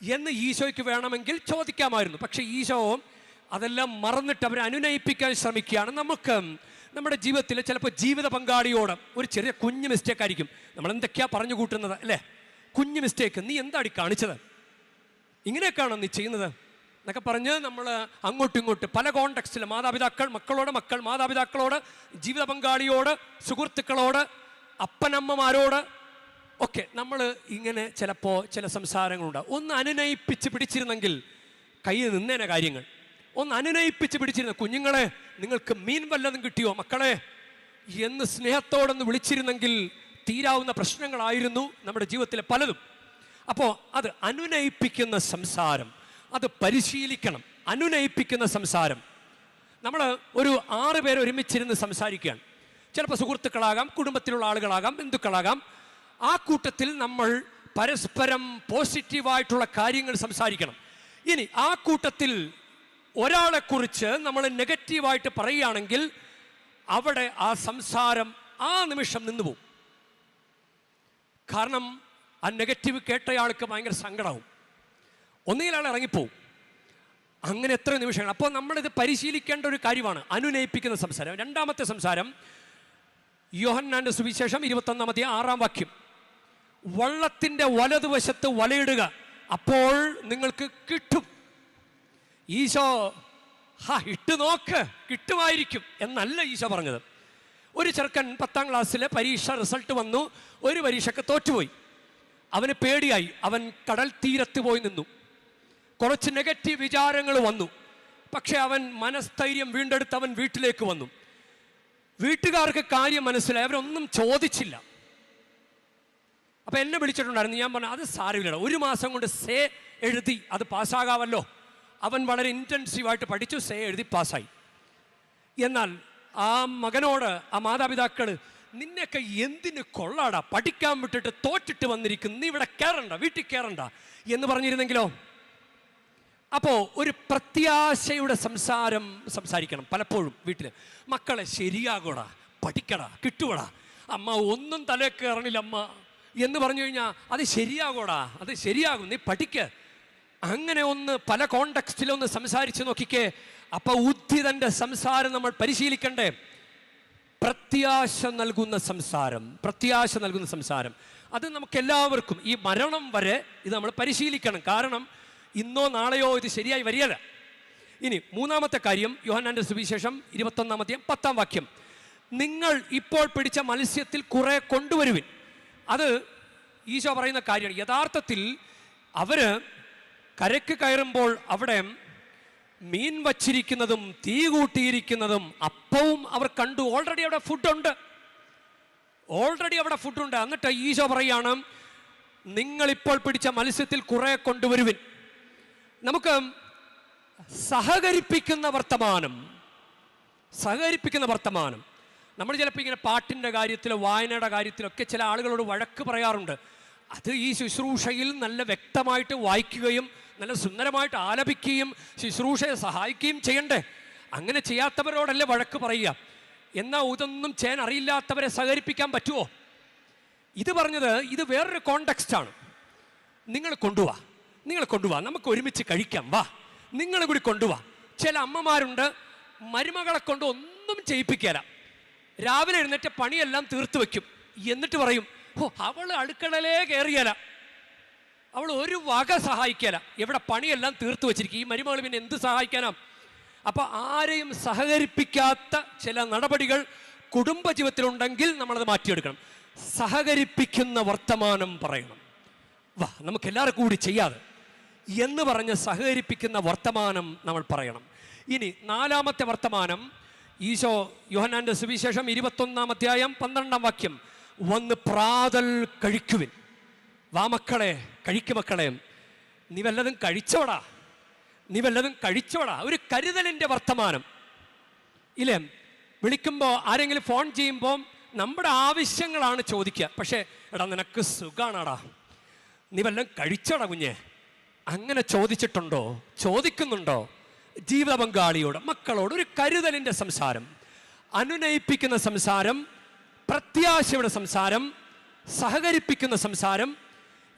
എന്ന് ഈശോയ്ക്ക് വേണമെങ്കിൽ ചോദിക്കാമായിരുന്നു. പക്ഷേ ഈശോ അതെല്ലാം മറന്നിട്ട് അവരെ അനുനയിപ്പിക്കാൻ ശ്രമിക്കുകയാണ്. നമുക്ക് നമ്മുടെ ജീവിതത്തിൽ ചിലപ്പോൾ ജീവിത പങ്കാളിയോട് ഒരു ചെറിയ കുഞ്ഞു മിസ്റ്റേക്ക് ആയിരിക്കും. നമ്മൾ എന്തൊക്കെയാണ് പറഞ്ഞു കൂട്ടുന്നത് അല്ലേ? കുഞ്ഞു മിസ്റ്റേക്ക്, നീ എന്താടി കാണിച്ചത്? ഇങ്ങനെയൊക്കെയാണോ നീ ചെയ്യുന്നത് എന്നൊക്കെ പറഞ്ഞ് നമ്മൾ അങ്ങോട്ടും ഇങ്ങോട്ട് പല കോണ്ടക്സ്റ്റിൽ മാതാപിതാക്കളോട്, ജീവിത പങ്കാളിയോട്, സുഹൃത്തുക്കളോട്, അപ്പനമ്മമാരോട് ഒക്കെ നമ്മൾ ഇങ്ങനെ ചിലപ്പോൾ ചില സംസാരങ്ങളുണ്ടാകും. ഒന്ന് അനുനയിപ്പിച്ച് പിടിച്ചിരുന്നെങ്കിൽ കയ്യിൽ നിന്നേനെ കാര്യങ്ങൾ. ഒന്ന് അനുനയിപ്പിച്ച് പിടിച്ചിരുന്ന, കുഞ്ഞുങ്ങളെ നിങ്ങൾക്ക് മീൻ വല്ലതും കിട്ടിയോ മക്കളെ എന്ന് സ്നേഹത്തോടൊന്ന് വിളിച്ചിരുന്നെങ്കിൽ തീരാവുന്ന പ്രശ്നങ്ങളായിരുന്നു നമ്മുടെ ജീവിതത്തിലെ പലതും. അപ്പോൾ അത് അനുനയിപ്പിക്കുന്ന സംസാരം, അത് പരിശീലിക്കണം. അനുനയിപ്പിക്കുന്ന സംസാരം. നമ്മൾ ഒരു 6 പേർ ഒരുമിച്ചിരുന്ന് സംസാരിക്കുകയാണ്. ചിലപ്പോൾ സുഹൃത്തുക്കളാകാം, കുടുംബത്തിലുള്ള ആളുകളാകാം, ബന്ധുക്കളാകാം. ആ കൂട്ടത്തിൽ നമ്മൾ പരസ്പരം പോസിറ്റീവായിട്ടുള്ള കാര്യങ്ങൾ സംസാരിക്കണം. ഇനി ആ കൂട്ടത്തിൽ ഒരാളെക്കുറിച്ച് നമ്മൾ നെഗറ്റീവായിട്ട് പറയുകയാണെങ്കിൽ അവിടെ ആ സംസാരം ആ നിമിഷം നിന്നുപോകും. കാരണം ആ നെഗറ്റീവ് കേട്ടയാൾക്ക് ഭയങ്കര സങ്കടമാവും, ഒന്നുകിൽ ആൾ ഇറങ്ങിപ്പോവും. അങ്ങനെ എത്ര നിമിഷങ്ങൾ. അപ്പോൾ നമ്മളിത് പരിശീലിക്കേണ്ട ഒരു കാര്യമാണ്, അനുനയിപ്പിക്കുന്ന സംസാരം. 2-ാമത്തെ സംസാരം യോഹന്നാൻ്റെ സുവിശേഷം 21-ാം അധ്യായം 6-ാം വാക്യം. വള്ളത്തിൻ്റെ വലതുവശത്ത് വലയിടുക, അപ്പോൾ നിങ്ങൾക്ക് കിട്ടും. ഈശോ ഇട്ട് നോക്ക് കിട്ടുമായിരിക്കും എന്നല്ല ഈശോ പറഞ്ഞത്. ഒരു ചെറുക്കൻ 10ാം ക്ലാസ്സിലെ പരീക്ഷ റിസൾട്ട് വന്നു, ഒരു പരീക്ഷയ്ക്ക് തോറ്റുപോയി. അവന് പേടിയായി. അവൻ കടൽ തീരത്ത് പോയി നിന്നു. കുറച്ച് നെഗറ്റീവ് വിചാരങ്ങൾ വന്നു. പക്ഷെ അവൻ മനസ്ഥൈര്യം വീണ്ടെടുത്ത് അവൻ വീട്ടിലേക്ക് വന്നു. വീട്ടുകാർക്ക് കാര്യം മനസ്സിലായി. അവരൊന്നും ചോദിച്ചില്ല. അപ്പം എന്നെ വിളിച്ചിട്ടുണ്ടായിരുന്നു. ഞാൻ പറഞ്ഞു അത് സാരമില്ല, 1 മാസം കൊണ്ട് സേ എഴുതി അത് പാസ്സാകാമല്ലോ. അവൻ വളരെ ഇൻറ്റൻസീവായിട്ട് പഠിച്ചു, സേ എഴുതി പാസ്സായി. എന്നാൽ ആ മകനോട് ആ മാതാപിതാക്കൾ, നിന്നെയൊക്കെ എന്തിന് കൊള്ളാടാ, പഠിക്കാൻ വിട്ടിട്ട് തോറ്റിട്ട് വന്നിരിക്കുന്നു, നീ ഇവിടെ കയറണ്ട, വീട്ടിൽ കയറണ്ട എന്ന് പറഞ്ഞിരുന്നെങ്കിലോ? അപ്പോൾ ഒരു പ്രത്യാശയുടെ സംസാരിക്കണം പലപ്പോഴും വീട്ടിൽ. മക്കളെ ശരിയാകൂടാ, പഠിക്കടാ, കിട്ടുകടാ, അമ്മ ഒന്നും തലേ കയറണില്ല അമ്മ എന്ന് പറഞ്ഞു കഴിഞ്ഞാൽ അത് ശരിയാകൂടാ, അത് ശരിയാകും, നീ പഠിക്ക്. അങ്ങനെ ഒന്ന് പല കോണ്ടെക്സ്റ്റിലൊന്ന് സംസാരിച്ച് നോക്കിക്കേ. അപ്പോൾ ഉദ്ധിതൻ്റെ സംസാരം നമ്മൾ പരിശീലിക്കണ്ടേ. പ്രത്യാശ നൽകുന്ന സംസാരം അത് നമുക്ക് എല്ലാവർക്കും ഈ മരണം വരെ ഇത് നമ്മൾ പരിശീലിക്കണം. കാരണം ഇന്നോ നാളെയോ ഇത് ശരിയായി വരികയില്ല. ഇനി 3ാമത്തെ കാര്യം, യോഹന്നാന്റെ സുവിശേഷം 21-ാം അധ്യായം 10-ാം വാക്യം, നിങ്ങൾ ഇപ്പോൾ പിടിച്ച മത്സ്യത്തിൽ കുറെ കൊണ്ടുവരുവിൻ. അത് ഈശോ പറയുന്ന കാര്യമാണ്. യഥാർത്ഥത്തിൽ അവര് കരയ്ക്ക് കയറുമ്പോൾ അവിടെ മീൻ വച്ചിരിക്കുന്നതും തീ കൂട്ടിയിരിക്കുന്നതും അപ്പവും അവർ കണ്ടു. ഓൾറെഡി അവിടെ ഫുഡുണ്ട്. എന്നിട്ട് ഈശോ പറയാണ്, നിങ്ങളിപ്പോൾ പിടിച്ച മത്സ്യത്തിൽ കുറെ കൊണ്ടുവരുവിൻ. നമുക്ക് സഹകരിപ്പിക്കുന്ന വർത്തമാനം നമ്മൾ ചിലപ്പോൾ ഇങ്ങനെ പാട്ടിൻ്റെ കാര്യത്തിലോ വായനയുടെ കാര്യത്തിലൊക്കെ ചില ആളുകളോട് വഴക്ക് പറയാറുണ്ട്. അത് ഈ ശുശ്രൂഷയിൽ നല്ല വ്യക്തമായിട്ട് വായിക്കുകയും നല്ല സുന്ദരമായിട്ട് ആലപിക്കുകയും ശുശ്രൂഷയെ സഹായിക്കുകയും ചെയ്യണ്ടേ. അങ്ങനെ ചെയ്യാത്തവരോടല്ലേ വഴക്ക് പറയുക. എന്നാൽ ഇതൊന്നും ചെയ്യാൻ അറിയില്ലാത്തവരെ സഹകരിപ്പിക്കാൻ പറ്റുമോ? ഇത് പറഞ്ഞത് ഇത് വേറൊരു കോണ്ടെക്സ്റ്റാണ്. നിങ്ങൾ കൊണ്ടുവാ, നമുക്ക് ഒരുമിച്ച് കഴിക്കാം, വാ, നിങ്ങൾ കൂടി കൊണ്ടുവാ. ചില അമ്മമാരുണ്ട്, മരുമകളെ കൊണ്ട് ഒന്നും ചെയ്യിപ്പിക്കല. രാവിലെ എഴുന്നേറ്റ് പണിയെല്ലാം തീർത്തു വെക്കും. എന്നിട്ട് പറയും, അവൾ അടുക്കളയിലേ കയറിയല, അവൾ ഒരു വക സഹായിക്കല, എവിടെ പണിയെല്ലാം തീർത്തു വെച്ചിരിക്കും. ഈ മരുമകൾ പിന്നെ എന്ത് സഹായിക്കാനാ? അപ്പോൾ ആരെയും സഹകരിപ്പിക്കാത്ത ചില നടപടികൾ കുടുംബജീവിതത്തിലുണ്ടെങ്കിൽ നമ്മളത് മാറ്റിയെടുക്കണം. സഹകരിപ്പിക്കുന്ന വർത്തമാനം പറയണം. വാ, നമുക്ക് എല്ലാവരും കൂടി ചെയ്യാതെ എന്ന് പറഞ്ഞ് സഹകരിപ്പിക്കുന്ന വർത്തമാനം നമ്മൾ പറയണം. ഇനി 4ാമത്തെ വർത്തമാനം, ഈശോ യോഹന്നാന്റെ സുവിശേഷം 21-ാം അധ്യായം 12-ാം വാക്യം, വന്ന് പ്രാതൽ കഴിക്കുവിൻ. വാ മക്കളെ, കഴിക്കു മക്കളെ, നീ വല്ലതും കഴിച്ചോടാ. ഒരു കരുതലിൻ്റെ വർത്തമാനം ഇല്ലേ? വിളിക്കുമ്പോൾ ആരെങ്കിലും ഫോൺ ചെയ്യുമ്പോൾ നമ്മുടെ ആവശ്യങ്ങളാണ് ചോദിക്കുക. പക്ഷേ എടാ നിനക്ക് സുഖാണാടാ, നീ വല്ലതും കഴിച്ചോടാ കുഞ്ഞെ, അങ്ങനെ ചോദിക്കുന്നുണ്ടോ? ജീവിത പങ്കാളിയോട്, മക്കളോട് ഒരു കരുതലിൻ്റെ സംസാരം, അനുനയിപ്പിക്കുന്ന സംസാരം, പ്രത്യാശയുടെ സംസാരം, സഹകരിപ്പിക്കുന്ന സംസാരം.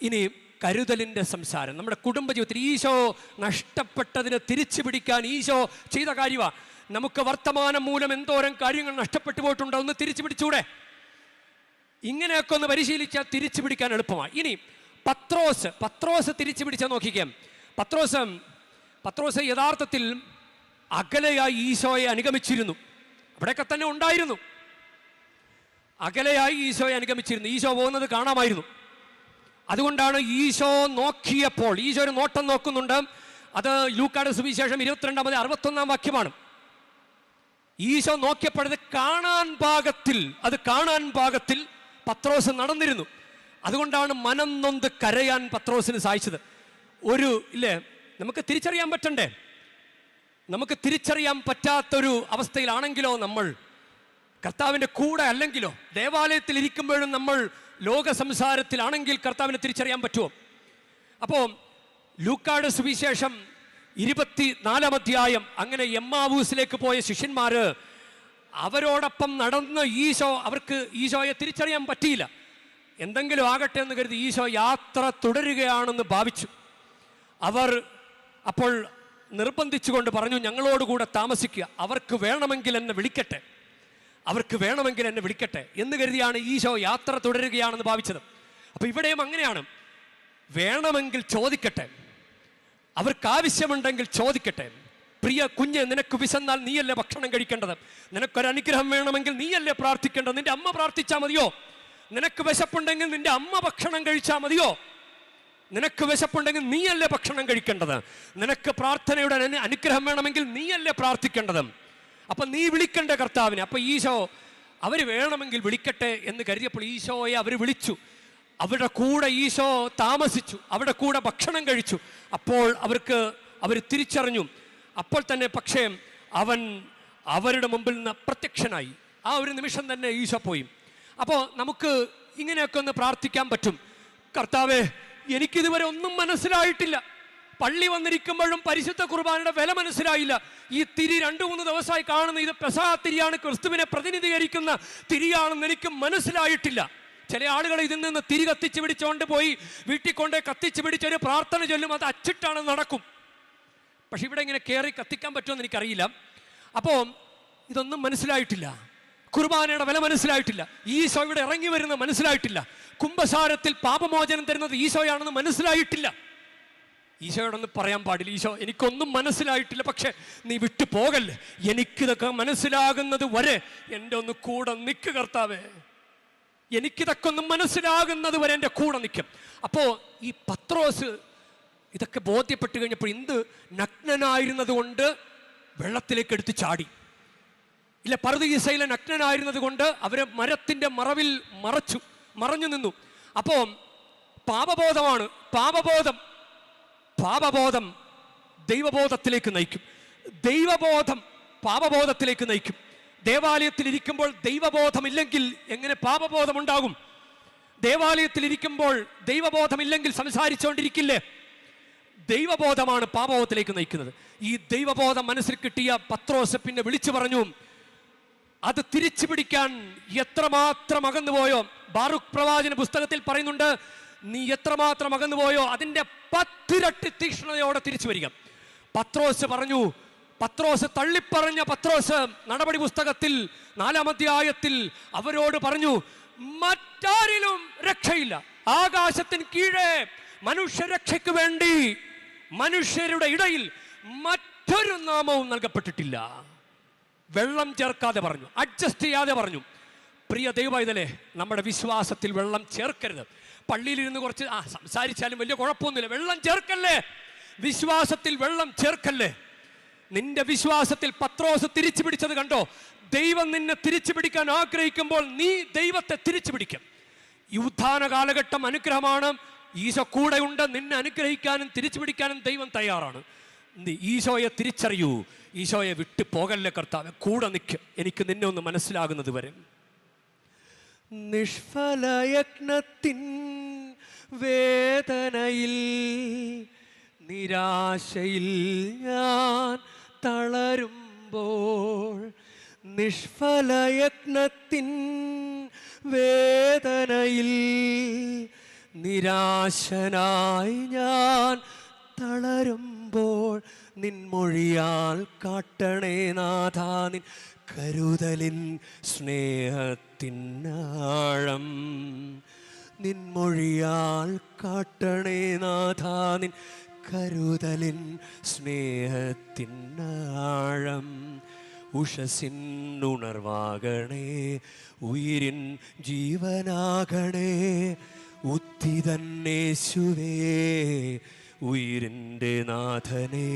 ഇനി കരുതലിൻ്റെ സംസാരം നമ്മുടെ കുടുംബജീവിതത്തിൽ. ഈശോ നഷ്ടപ്പെട്ടതിനെ തിരിച്ചു പിടിക്കാൻ ഈശോ ചെയ്ത കാര്യമാണ്. നമുക്ക് വർത്തമാനം മൂലം എന്തോരം കാര്യങ്ങൾ നഷ്ടപ്പെട്ടു പോയിട്ടുണ്ടോ, ഒന്ന് തിരിച്ചു പിടിച്ചൂടെ? ഇങ്ങനെയൊക്കെ ഒന്ന് പരിശീലിച്ചാൽ തിരിച്ചു പിടിക്കാൻ എളുപ്പമാണ്. ഇനി പത്രോസ് തിരിച്ചു പിടിച്ചാൽ നോക്കിക്കാം. പത്രോസ് യഥാർത്ഥത്തിൽ അകലെയായി ഈശോയെ അനുഗമിച്ചിരുന്നു. അവിടെയൊക്കെ തന്നെ ഉണ്ടായിരുന്നു. അകലെയായി ഈശോയെ അനുഗമിച്ചിരുന്നു. ഈശോ പോകുന്നത് കാണാമായിരുന്നു. അതുകൊണ്ടാണ് ഈശോ നോക്കിയപ്പോൾ, ഈശോ ഒരു നോട്ടം നോക്കുന്നുണ്ട്. അത് ലൂക്കായുടെ സുവിശേഷം 22-ാം അധ്യായം 61-ാം വാക്യമാണ്. ഈശോ നോക്കിയപ്പോൾ അത് കാണാൻ പാകത്തിൽ പത്രോസ് നടന്നിരുന്നു. അതുകൊണ്ടാണ് മനം നൊന്ത് കരയാൻ പത്രോസിന് സാധിച്ചത്. നമുക്ക് തിരിച്ചറിയാൻ പറ്റണ്ടേ? നമുക്ക് തിരിച്ചറിയാൻ പറ്റാത്തൊരു അവസ്ഥയിലാണെങ്കിലോ, നമ്മൾ കർത്താവിൻ്റെ കൂടെ അല്ലെങ്കിലോ, ദേവാലയത്തിൽ ഇരിക്കുമ്പോഴും നമ്മൾ ലോക സംസാരത്തിലാണെങ്കിൽ കർത്താവിനെ തിരിച്ചറിയാൻ പറ്റുമോ? അപ്പോൾ ലൂക്കായുടെ സുവിശേഷം 24-ാം അധ്യായം, അങ്ങനെ എമ്മാവൂസിലേക്ക് പോയ ശിഷ്യന്മാര്, അവരോടൊപ്പം നടന്ന് അവർക്ക് ഈശോയെ തിരിച്ചറിയാൻ പറ്റിയില്ല. എന്തെങ്കിലും ആകട്ടെ എന്ന് കരുതി ഈശോ യാത്ര തുടരുകയാണെന്ന് ഭാവിച്ചു. അവർ അപ്പോൾ നിർബന്ധിച്ചുകൊണ്ട് പറഞ്ഞു, ഞങ്ങളോടുകൂടെ താമസിക്കുക, അവർക്ക് വേണമെങ്കിൽ എന്നെ വിളിക്കട്ടെ എന്ന് കരുതിയാണ് ഈശോ യാത്ര തുടരുകയാണെന്ന് ഭാവിച്ചത്. അപ്പൊ ഇവിടെയും അങ്ങനെയാണ്. വേണമെങ്കിൽ ചോദിക്കട്ടെ, അവർക്ക് ആവശ്യമുണ്ടെങ്കിൽ ചോദിക്കട്ടെ. പ്രിയ കുഞ്ഞ്, നിനക്ക് വിശന്നാൽ നീയല്ലേ ഭക്ഷണം കഴിക്കേണ്ടത്? നിനക്കൊരനുഗ്രഹം വേണമെങ്കിൽ നീയല്ലേ പ്രാർത്ഥിക്കേണ്ടത്? നിന്റെ അമ്മ പ്രാർത്ഥിച്ചാൽ മതിയോ? നിനക്ക് വിശപ്പുണ്ടെങ്കിൽ നിന്റെ അമ്മ ഭക്ഷണം കഴിച്ചാൽ മതിയോ? നിനക്ക് വിശപ്പുണ്ടെങ്കിൽ നീയല്ലേ ഭക്ഷണം കഴിക്കേണ്ടത്? നിനക്ക് പ്രാർത്ഥനയുടെ അനുഗ്രഹം വേണമെങ്കിൽ നീയല്ലേ പ്രാർത്ഥിക്കേണ്ടത്? അപ്പൊ നീ വിളിക്കണ്ടേ കർത്താവിനെ? അപ്പൊ ഈശോ അവർ വേണമെങ്കിൽ വിളിക്കട്ടെ എന്ന് കരുതിയപ്പോൾ ഈശോയെ അവർ വിളിച്ചു. അവരുടെ കൂടെ ഈശോ താമസിച്ചു, അവരുടെ കൂടെ ഭക്ഷണം കഴിച്ചു. അപ്പോൾ അവർ തിരിച്ചറിഞ്ഞു. അപ്പോൾ തന്നെ പക്ഷേ അവൻ അവരുടെ മുമ്പിൽ നിന്ന് പ്രത്യക്ഷനായി. ആ ഒരു നിമിഷം തന്നെ ഈശോ പോയി. അപ്പോൾ നമുക്ക് ഇങ്ങനെയൊക്കെ ഒന്ന് പ്രാർത്ഥിക്കാൻ പറ്റും. കർത്താവേ, എനിക്കിതുവരെ ഒന്നും മനസ്സിലായിട്ടില്ല. പള്ളി വന്നിരിക്കുമ്പോഴും പരിശുദ്ധ കുർബാനയുടെ വില മനസ്സിലായില്ല. ഈ തിരി 2-3 ദിവസമായി കാണുന്ന ഇത് പെസഹ തിരിയാണ്, ക്രിസ്തുവിനെ പ്രതിനിധീകരിക്കുന്ന തിരിയാണെന്ന് എനിക്ക് മനസ്സിലായിട്ടില്ല. ചില ആളുകൾ ഇതിൽ നിന്ന് തിരി കത്തിച്ച് പിടിച്ചുകൊണ്ട് പോയി വീട്ടിൽ കൊണ്ട് കത്തിച്ച് പിടിച്ചൊരു പ്രാർത്ഥന ചൊല്ലും, അത് അച്ചിട്ടാണ് നടക്കും. പക്ഷെ ഇവിടെ ഇങ്ങനെ കയറി കത്തിക്കാൻ പറ്റുമെന്ന് എനിക്കറിയില്ല. അപ്പോൾ ഇതൊന്നും മനസ്സിലായിട്ടില്ല. കുർബാനയുടെ വില മനസ്സിലായിട്ടില്ല. ഈശോ ഇവിടെ ഇറങ്ങി വരുന്നത് മനസ്സിലായിട്ടില്ല. കുംഭസാരത്തിൽ പാപമോചനം തരുന്നത് ഈശോയാണെന്ന് മനസ്സിലായിട്ടില്ല. ഈശോയോടൊന്നും പറയാൻ പാടില്ല, ഈശോ എനിക്കൊന്നും മനസ്സിലായിട്ടില്ല, പക്ഷെ നീ വിട്ടു പോകല്ലേ, എനിക്കിതൊക്കെ മനസ്സിലാകുന്നത് വരെ എൻ്റെ ഒന്ന് കൂടെ നിൽക്ക് കർത്താവേ, എനിക്കിതൊക്കെ ഒന്നും മനസ്സിലാകുന്നത് വരെ എൻ്റെ കൂടെ നിൽക്കും. അപ്പോൾ ഈ പത്രോസ് ഇതൊക്കെ ബോധ്യപ്പെട്ട് കഴിഞ്ഞപ്പോൾ എന്ത് നഗ്നനായിരുന്നത് കൊണ്ട് വെള്ളത്തിലേക്ക് എടുത്ത് ചാടി. ഇല്ല, പറുദീസയിലെ നഗ്നനായിരുന്നത് കൊണ്ട് അവരെ മരത്തിൻ്റെ മറവിൽ മറഞ്ഞു നിന്നു. അപ്പോൾ പാപബോധമാണ്. പാപബോധം ദൈവബോധത്തിലേക്ക് നയിക്കും. ദൈവബോധം പാപബോധത്തിലേക്ക് നയിക്കും. ദേവാലയത്തിൽ ഇരിക്കുമ്പോൾ ദൈവബോധമില്ലെങ്കിൽ എങ്ങനെ പാപബോധം ഉണ്ടാകും? ദേവാലയത്തിൽ ഇരിക്കുമ്പോൾ ദൈവബോധമില്ലെങ്കിൽ സംസാരിച്ചുകൊണ്ടിരിക്കില്ലേ? ദൈവബോധമാണ് പാപബോധത്തിലേക്ക് നയിക്കുന്നത്. ഈ ദൈവബോധം മനസ്സിൽ കിട്ടിയ പത്രോസ് പിന്നെ വിളിച്ചു പറഞ്ഞു. അത് തിരിച്ചു പിടിക്കാൻ എത്രമാത്രം അകന്നുപോയോ, ബാറുക്ക് പ്രവാചന പുസ്തകത്തിൽ പറയുന്നുണ്ട്, നീ എത്രമാത്രം അകന്നുപോയോ അതിൻ്റെ 10 ഇരട്ടി തീക്ഷ്ണതയോടെ തിരിച്ചു വരിക. പത്രോസ് തള്ളിപ്പറഞ്ഞ പത്രോസ് നടപടി പുസ്തകത്തിൽ 4-ാം അധ്യായത്തിൽ അവരോട് പറഞ്ഞു, മറ്റാരിലും രക്ഷയില്ല, ആകാശത്തിന് കീഴേ മനുഷ്യരക്ഷയ്ക്ക് വേണ്ടി മനുഷ്യരുടെ ഇടയിൽ മറ്റൊരു നാമവും നൽകപ്പെട്ടിട്ടില്ല. വെള്ളം ചേർക്കാതെ പറഞ്ഞു, അഡ്ജസ്റ്റ് ചെയ്യാതെ പറഞ്ഞു. പ്രിയ ദൈവമൈതലേ, നമ്മുടെ വിശ്വാസത്തിൽ വെള്ളം ചേർക്കരുത്. പള്ളിയിലിരുന്ന് കുറച്ച് സംസാരിച്ചാലും വലിയ കുഴപ്പമൊന്നുമില്ല, വെള്ളം ചേർക്കല്ലേ, വിശ്വാസത്തിൽ വെള്ളം ചേർക്കല്ലേ. നിന്റെ വിശ്വാസത്തിൽ പത്രോസ് തിരിച്ചു പിടിച്ചത് കണ്ടോ? ദൈവം നിന്നെ തിരിച്ചു പിടിക്കാൻ ആഗ്രഹിക്കുമ്പോൾ നീ ദൈവത്തെ തിരിച്ചു പിടിക്കും. ഈ ഉത്ഥാന കാലഘട്ടം അനുഗ്രഹമാണ്. ഈശോ കൂടെയുണ്ട്, നിന്നെ അനുഗ്രഹിക്കാനും തിരിച്ചു പിടിക്കാനും ദൈവം തയ്യാറാണ്. നീ ഈശോയെ തിരിച്ചറിയൂ, ഈശോയെ വിട്ടു പോകല്ലേ കർത്താവേ, കൂടെ നിൽക്കും, എനിക്ക് നിന്നെ ഒന്ന് മനസ്സിലാകുന്നത് വരെ. നിഷ്ഫലയജ്ഞത്തിൻ വേദനയിൽ നിരാശയിൽ ഞാൻ തളരുമ്പോൾ, നിഷ്ഫലയജ്ഞത്തിൻ വേദനയിൽ നിരാശനായി ഞാൻ തളരുമ്പോൾ, നിൻമൊഴിയാൽ കാട്ടണേ നാഥാ നിൻ കരുതലിൻ സ്നേഹത്തിനാഴം. നിൻമൊഴിയാൽ കാട്ടണേ നാഥാ നിൻ കരുതലിൻ സ്നേഹത്തിനാഴം. ഉഷസിൻ ഉണർവാകണേ, ഉയിരിൻ ജീവനാകണേ, ഉത്തിതന്നേശുവേ ഉയിരിൻ്റെ നാഥനേ.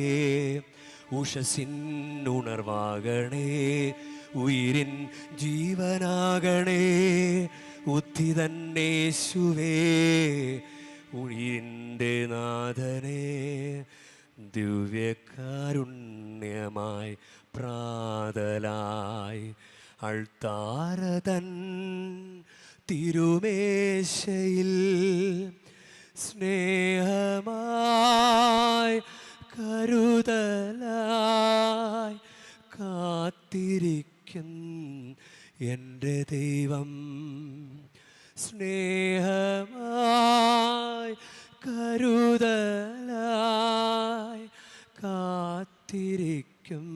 ഉഷസിൻ ഉണർവാകണേ, ഉയിരിൻ ജീവനാകണേ, ഉത്തിതന്നേശുവേ ഉയിരിൻ്റെ നാഥനേ. ദിവ്യകാരുണ്യമായി പ്രാതലായി അൾത്താരതൻ തിരുമേശയിൽ സ്നേഹമായി കരുതലായി കാത്തിരിക്കും എൻ്റെ ദൈവം. സ്നേഹമായി കരുതലായി കാത്തിരിക്കും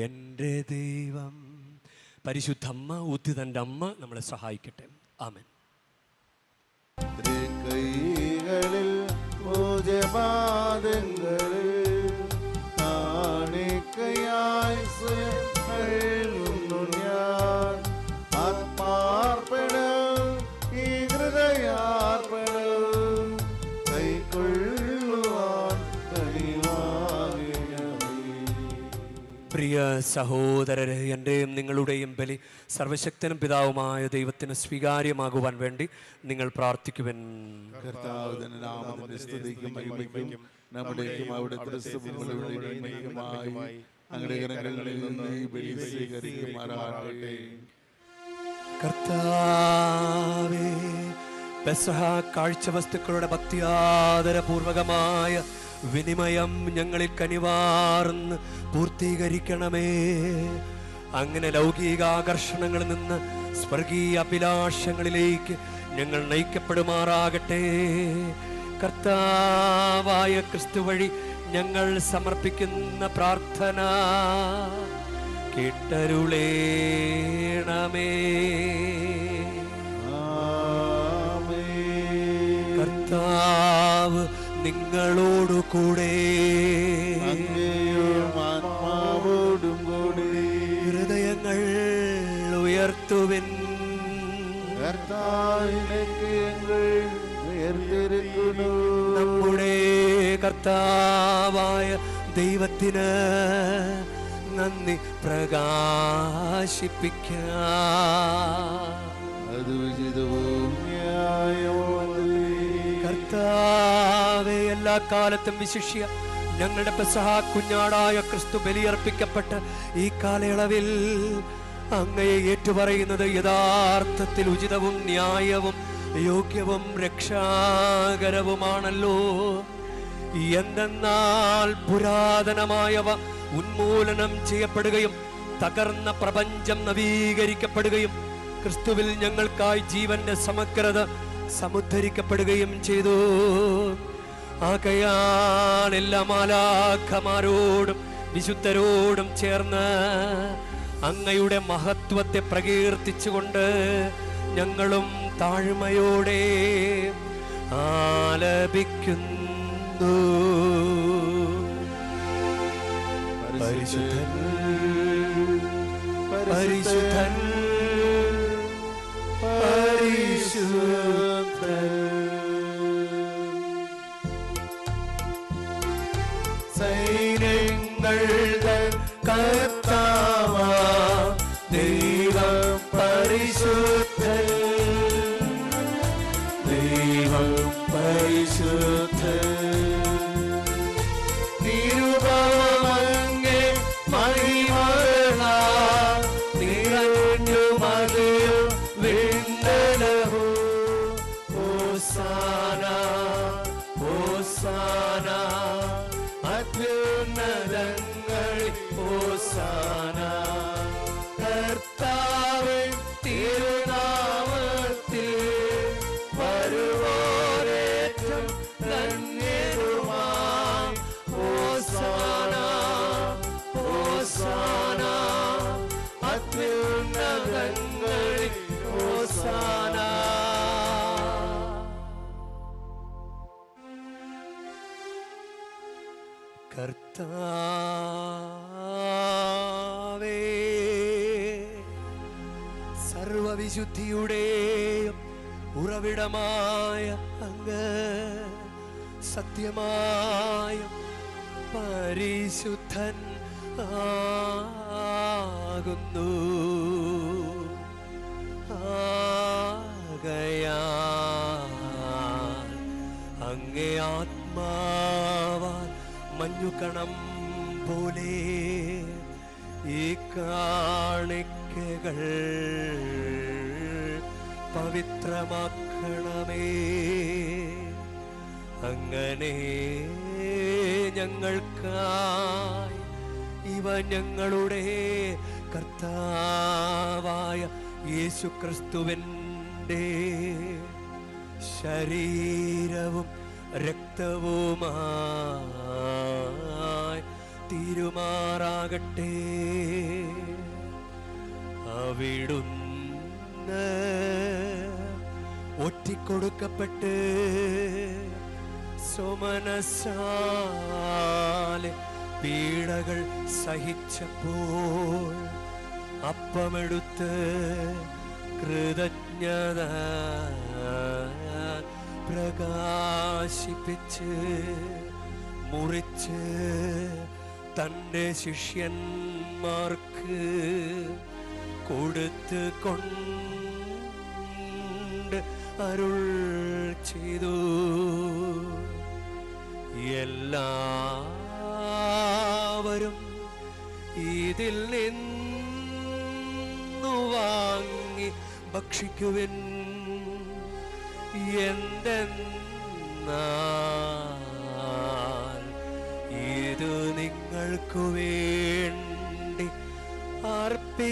എൻ്റെ ദൈവം. പരിശുദ്ധ അമ്മ, ഉദ്ധിതൻ്റെ അമ്മ നമ്മളെ സഹായിക്കട്ടെ. ആമേൻ. കൈകളിൽ പൂജപാദങ്ങളിൽ കാണിക്കയായി സ്വയം നൽകുന്നു ഞാൻ. ആത്മാർപ്പണം ഈ ഹൃദയാർപ്പണം കൈക്കൊള്ളുവാൻ കഴിവാകണമേ. പ്രിയ സഹോദരരെ, എൻ്റെയും നിങ്ങളുടെയും ബലി സർവശക്തനും പിതാവുമായ ദൈവത്തിന് സ്വീകാര്യമാകുവാൻ വേണ്ടി നിങ്ങൾ പ്രാർത്ഥിക്കുവൻ. കർത്താവിന്റെ നാമത്തിന്റെ സ്തുതിക്കും മഹിമയ്ക്കും നമ്മുടെയും അവിടുത്തെ ക്രിസ്തുവിനുടെയും മഹിമയ്ക്കുമായി അങ്ങയുടെ കരങ്ങളിൽ നിന്ന് ഈ ബലി സ്വീകരിക്കുമാറാകട്ടെ. കർത്താവേ, പെസഹ കാഴ്ചവസ്തുക്കളുടെ ഭക്തിയാദരപൂർവകമായ വിനിമയം ഞങ്ങളിൽ കനിവാർന്ന് പൂർത്തീകരിക്കണമേ. അങ്ങനെ ലൗകികാകർഷണങ്ങളിൽ നിന്ന് സ്വർഗീയ അഭിലാഷങ്ങളിലേക്ക് ഞങ്ങൾ നയിക്കപ്പെടുമാറാകട്ടെ. കർത്താവായ ക്രിസ്തു വഴി ഞങ്ങൾ സമർപ്പിക്കുന്ന പ്രാർത്ഥന കേട്ടരുളേണമേ. കർത്താവ് നിങ്ങളോടു കൂടെ, ആത്മാവോടും കൂടി ഹൃദയങ്ങൾ ഉയർത്തുവിൻ. കർത്താവിലേക്ക് ഞങ്ങൾ ഉയർത്തിരിക്കുന്നു. നമ്മുടെ കർത്താവായ ദൈവത്തിന് നന്ദി പ്രകാശിപ്പിക്കാം. അത് ഉചിതവും ന്യായവുമത്രേ. കർത്താവേ, എല്ലാ കാലത്തും വിശിഷ്യ ഞങ്ങളുടെ പെസഹ കുഞ്ഞാടായ ക്രിസ്തു ബലിയർപ്പിക്കപ്പെട്ട ഈ കാലയളവിൽ അങ്ങയെ ഏറ്റുപറയുന്നത് യഥാർത്ഥത്തിൽ ഉചിതവും ന്യായവും യോഗ്യവും രക്ഷാകരവുമാണല്ലോ. എന്തെന്നാൽ പുരാതനമായവ ഉന്മൂലനം ചെയ്യപ്പെടുകയും തകർന്ന പ്രപഞ്ചം നവീകരിക്കപ്പെടുകയും ക്രിസ്തുവിൽ ഞങ്ങൾക്കായി ജീവന്റെ സമഗ്രത സമുദ്ധരിക്കപ്പെടുകയും ചെയ്തു. ആകയാൽ എല്ലാ മാലാഖമാരോടും വിശുദ്ധരോടും ചേർന്ന് അങ്ങയുടെ മഹത്വത്തെ പ്രകീർത്തിച്ചുകൊണ്ട് ഞങ്ങളും താഴ്മയോടെ ആലപിക്കുന്നു. പരിശുദ്ധൻ പരിശുദ്ധൻ പരിശുദ്ധൻ, സൈന്യങ്ങളുടെ കർത്താവാം ദൈവം പരിശുദ്ധൻ, ദൈവം പരിശുദ്ധൻ. തിരുഭവമങ്ങേ മഹിമകളാൽ നിറഞ്ഞു മതിയും വിണ്ടലഹോ. ഹോസാന ഹോസാന അത്യുന്നതങ്ങളിൽ ഹോസാന. കർത്താവിൻ തിരുനാമത്തിൽ വരുവോരേറ്റം ധന്യരുമാം. ഹോസാന ഹോസാന അത്യുന്നതങ്ങളിൽ ഹോസാന. കർത്താവേ, സർവവിശുദ്ധിയുടെയും ഉറവിടമായ അങ്ങ് സത്യമായ പരിശുദ്ധൻ ആകുന്നു. ആകയാൽ അങ്ങേ ആത്മാവാൽ മഞ്ഞുകണം പോലെ ഈ കാണിക്കകൾ പവിത്രമാക്കണമേ. അങ്ങനെ ഞങ്ങൾക്കായി ഇവ ഞങ്ങളുടെ കർത്താവായ യേശുക്രിസ്തുവിൻ്റെ ശരീരവും രക്തവുമായി തീരുമാറാകട്ടെ. അവിടുന്ന് ഒറ്റിക്കൊടുക്കപ്പെട്ട് സുമനസാലെ പീഡകൾ സഹിച്ചപ്പോൾ അപ്പമെടുത്ത് കൃതജ്ഞത പ്രകാശിപ്പിച്ച് മുറിച്ച് തൻ്റെ ശിഷ്യന്മാർക്ക് കൊടുത്ത് കൊണ്ട് അരുൾ ചെയ്തു. എല്ലാവരും ഇതിൽ നിന്നു വാങ്ങി ഭക്ഷിക്കുവിൻ. എന്തെന്നാൽ ഇത് നിങ്ങൾക്കു വേണ്ടി അർപ്പിക്കാനിരിക്കുന്ന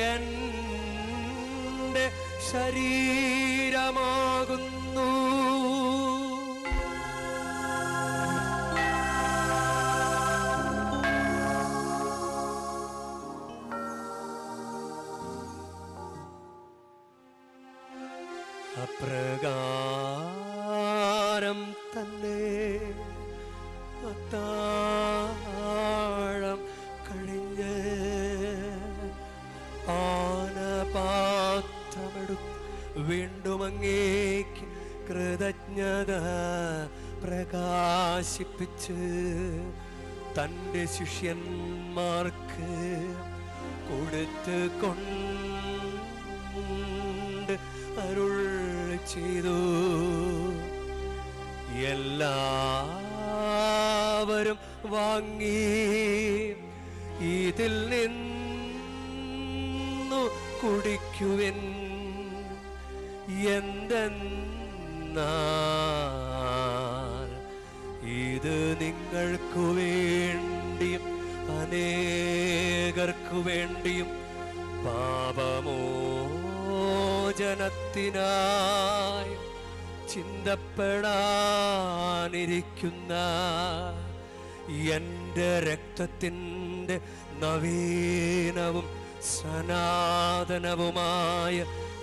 എൻ്റെ ശരീരമാകുന്നു. അപ്രകാരം തന്നെ അത്താഴം കഴിഞ്ഞ് പാനപാത്രമെടുത്ത് വീണ്ടും അങ്ങേക്ക് കൃതജ്ഞത പ്രകാശിപ്പിച്ച് തൻ്റെ ശിഷ്യന്മാർക്ക് കൊടുത്ത് കൊണ്ട് അരുൾ ചെയ്തു. എല്ലാവരും വാങ്ങി ഇതിൽ നിന്നു കുടിക്കുവിൻ. എന്തെന്നാൽ ഇത് നിങ്ങൾക്കു വേണ്ടിയും അനേകർക്കു വേണ്ടിയും പാപമോചനത്തിനായി ചിന്തപ്പെടാനിരിക്കുന്ന എൻ്റെ രക്തത്തിൻ്റെ നവീനവും സനാതനവുമായ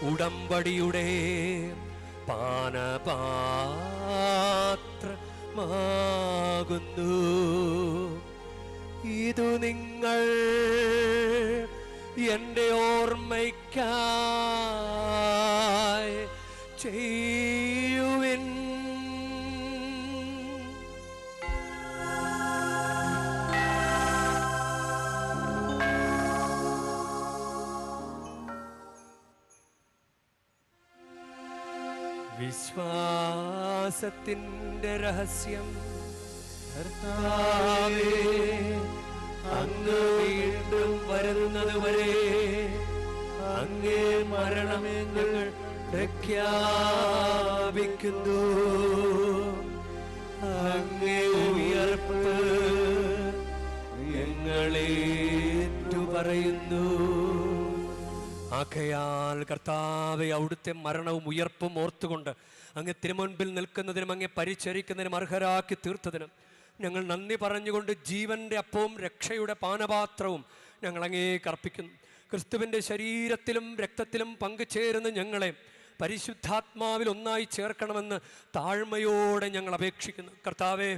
ഉടമ്പടിയുടെ പാനപാത്രമാകുന്നു. ഇതു നിങ്ങൾ എൻ്റെ ഓർമ്മയ്ക്കായി ചെയ്യുവിൻ. വിശ്വാസത്തിൻ്റെ രഹസ്യം കർത്താവേ, അങ്ങ് വീണ്ടും വരുന്നതുവരെ അങ്ങേ മരണമേ ഞങ്ങൾ പ്രഖ്യാപിക്കുന്നു. അങ്ങേ ഉയർപ്പ് ഞങ്ങളേറ്റു പറയുന്നു. ആകയാൽ കർത്താവേ, അവിടുത്തെ മരണവും ഉയർപ്പും ഓർത്തുകൊണ്ട് അങ്ങ് തിരുമുൻപിൽ നിൽക്കുന്നതിനും അങ്ങേ പരിചരിക്കുന്നതിനും അർഹരാക്കി തീർത്തതിനും ഞങ്ങൾ നന്ദി പറഞ്ഞുകൊണ്ട് ജീവൻ്റെ അപ്പവും രക്ഷയുടെ പാനപാത്രവും ഞങ്ങൾ അങ്ങേക്ക് അർപ്പിക്കുന്നു. ക്രിസ്തുവിൻ്റെ ശരീരത്തിലും രക്തത്തിലും പങ്കുചേരുന്ന ഞങ്ങളെ പരിശുദ്ധാത്മാവിൽ ഒന്നായി ചേർക്കണമെന്ന് താഴ്മയോടെ ഞങ്ങൾ അപേക്ഷിക്കുന്നു. കർത്താവേ,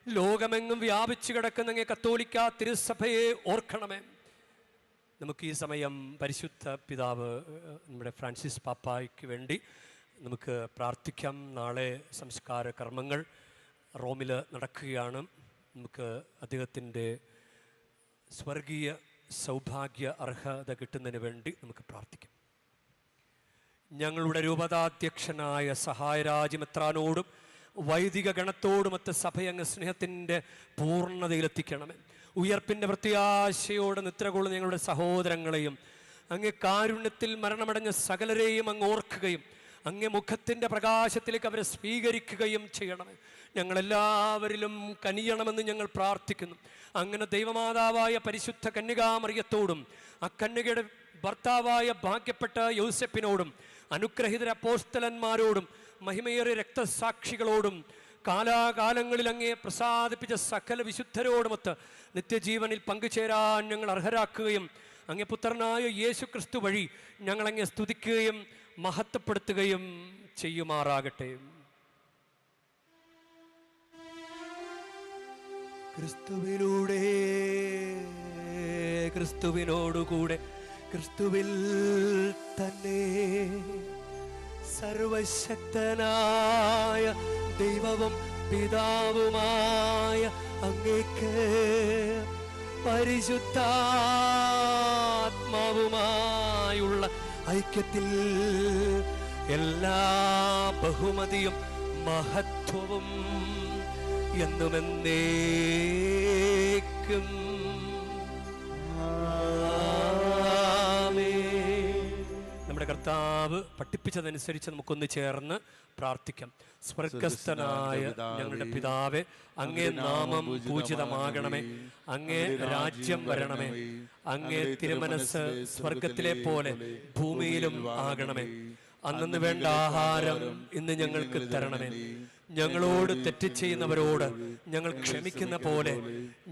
ലോകമെങ്ങും വ്യാപിച്ചു കിടക്കുന്ന അങ്ങേ കത്തോലിക്ക തിരുസഭയെ ഓർക്കണമേ. നമുക്ക് ഈ സമയം പരിശുദ്ധ പിതാവ് നമ്മുടെ ഫ്രാൻസിസ് പാപ്പായ്ക്ക് വേണ്ടി നമുക്ക് പ്രാർത്ഥിക്കാം. നാളെ സംസ്കാര കർമ്മങ്ങൾ റോമിൽ നടക്കുകയാണ്. നമുക്ക് അദ്ദേഹത്തിൻ്റെ സ്വർഗീയ സൗഭാഗ്യ അർഹത കിട്ടുന്നതിന് വേണ്ടി നമുക്ക് പ്രാർത്ഥിക്കാം. ഞങ്ങളുടെ രൂപതാധ്യക്ഷനായ സഹായരാജ്യമെത്രാനോടും വൈദിക ഗണത്തോടുമൊത്ത സഭയങ്ങ് സ്നേഹത്തിൻ്റെ പൂർണ്ണതയിലെത്തിക്കണമേ. ഉയർപ്പിൻ്റെ പ്രത്യാശയോടെ നിദ്രകൊള്ളുന്ന ഞങ്ങളുടെ സഹോദരങ്ങളെയും അങ്ങ് കാരുണ്യത്തിൽ മരണമടഞ്ഞ സകലരെയും അങ്ങ് ഓർക്കുകയും അങ്ങേ മുഖത്തിൻ്റെ പ്രകാശത്തിലേക്ക് അവരെ സ്വീകരിക്കുകയും ചെയ്യണമേ. ഞങ്ങളെല്ലാവരിലും കനിയണമെന്ന് ഞങ്ങൾ പ്രാർത്ഥിക്കുന്നു. അങ്ങനെ ദൈവമാതാവായ പരിശുദ്ധ കന്യകാമറിയത്തോടും അക്കന്യകയുടെ ഭർത്താവായ ഭാഗ്യപ്പെട്ട യോസെപ്പിനോടും അനുഗ്രഹീതര അപ്പോസ്തലന്മാരോടും മഹിമയേറിയ രക്തസാക്ഷികളോടും കാലാകാലങ്ങളിൽ അങ്ങേ പ്രസാദിപ്പിച്ച സകല വിശുദ്ധരോടുമൊത്ത് നിത്യജീവനിൽ പങ്കുചേരാൻ ഞങ്ങൾ അർഹരാക്കുകയും അങ്ങേ പുത്രനായ യേശു ക്രിസ്തു വഴി ഞങ്ങളങ്ങെ സ്തുതിക്കുകയും മഹത്വപ്പെടുത്തുകയും ചെയ്യുമാറാകട്ടെ. ക്രിസ്തുവിലൂടെ, ക്രിസ്തുവിനോടുകൂടെ, ക്രിസ്തുവിൽ തന്നെ സർവശക്തനായ ദൈവവും പിതാവുമായ അങ്ങേക്ക് പരിശുദ്ധാത്മാവുമായുള്ള ഐക്യത്തിൽ എല്ലാ ബഹുമതിയും മഹത്വവും എന്നുമെന്നേക്കും നമ്മുടെ കർത്താവ് പഠിപ്പിച്ചതനുസരിച്ച് നമുക്കൊന്ന് ചേർന്ന് പ്രാർത്ഥിക്കാം. സ്വർഗസ്ഥനായ ഞങ്ങളുടെ പിതാവേ, അങ്ങേ നാമം പൂജിതമാകണമേ, അങ്ങേ രാജ്യം വരണമേ, അങ്ങേ തിരുമനസ് സ്വർഗത്തിലെ പോലെ ഭൂമിയിലും ആകണമേ. അന്നു വേണ്ട ആഹാരം ഇന്ന് ഞങ്ങൾക്ക് തരണമേ. ഞങ്ങളോട് തെറ്റ് ചെയ്യുന്നവരോട് ഞങ്ങൾ ക്ഷമിക്കുന്ന പോലെ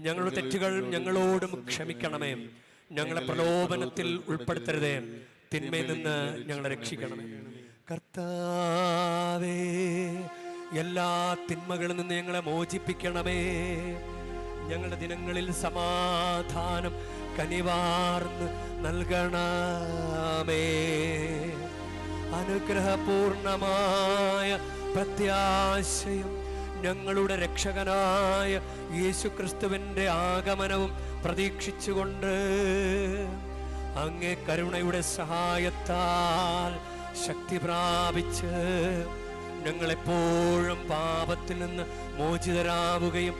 ഞങ്ങളുടെ തെറ്റുകൾ ഞങ്ങളോടും ക്ഷമിക്കണമേ. ഞങ്ങളെ പ്രലോഭനത്തിൽ ഉൾപ്പെടുത്തരുതേ, തിന്മയിൽ നിന്ന് ഞങ്ങളെ രക്ഷിക്കണമേ. കർത്താവേ, എല്ലാ തിന്മകളിൽ നിന്ന് ഞങ്ങളെ മോചിപ്പിക്കണമേ. ഞങ്ങളുടെ ദിനങ്ങളിൽ സമാധാനം കനിവാർന്ന് നൽകണമേ. അനുഗ്രഹപൂർണമായ പ്രത്യാശയും ഞങ്ങളുടെ രക്ഷകനായ യേശുക്രിസ്തുവിൻ്റെ ആഗമനവും പ്രതീക്ഷിച്ചുകൊണ്ട് അങ്ങേ കരുണയുടെ സഹായത്താൽ ശക്തി പ്രാപിച്ച് ഞങ്ങളെപ്പോഴും പാപത്തിൽ നിന്ന് മോചിതരാവുകയും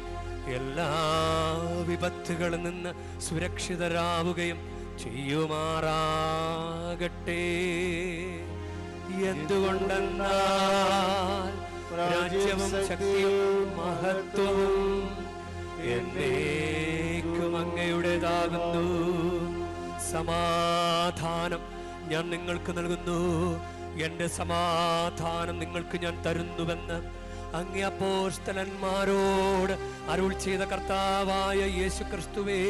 എല്ലാ വിപത്തുകളിൽ നിന്ന് സുരക്ഷിതരാവുകയും ചെയ്യുമാറാകട്ടെ. എന്തുകൊണ്ടെന്നാൽ രാജ്യവും ശക്തിയും മഹത്വവും എന്നേക്കും അങ്ങയുടേതാകുന്നു. സമാധാനം ഞാൻ നിങ്ങൾക്ക് നൽകുന്നു, എൻ്റെ സമാധാനം നിങ്ങൾക്ക് ഞാൻ തരുന്നുവെന്ന് അങ്ങേ അപ്പോസ്തലന്മാരോട് അരുൾ ചെയ്ത കർത്താവായ യേശു ക്രിസ്തുവേ,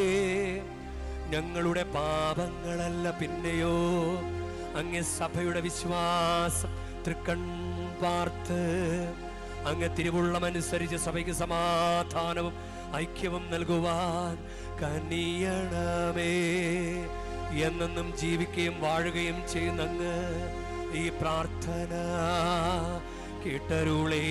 ഞങ്ങളുടെ പാപങ്ങളല്ല പിന്നെയോ അങ്ങേ സഭയുടെ വിശ്വാസം തൃക്കൺ പാർത്ത് അങ്ങ് തിരുവുള്ളമനുസരിച്ച് സഭയ്ക്ക് സമാധാനവും ഐക്യവും നൽകുവാൻ കനിയണമേ. എന്നെന്നും ജീവിക്കുകയും വാഴുകയും ചെയ്യുന്ന അങ്ങ് ഈ പ്രാർത്ഥന കേട്ടരുളേണമേ.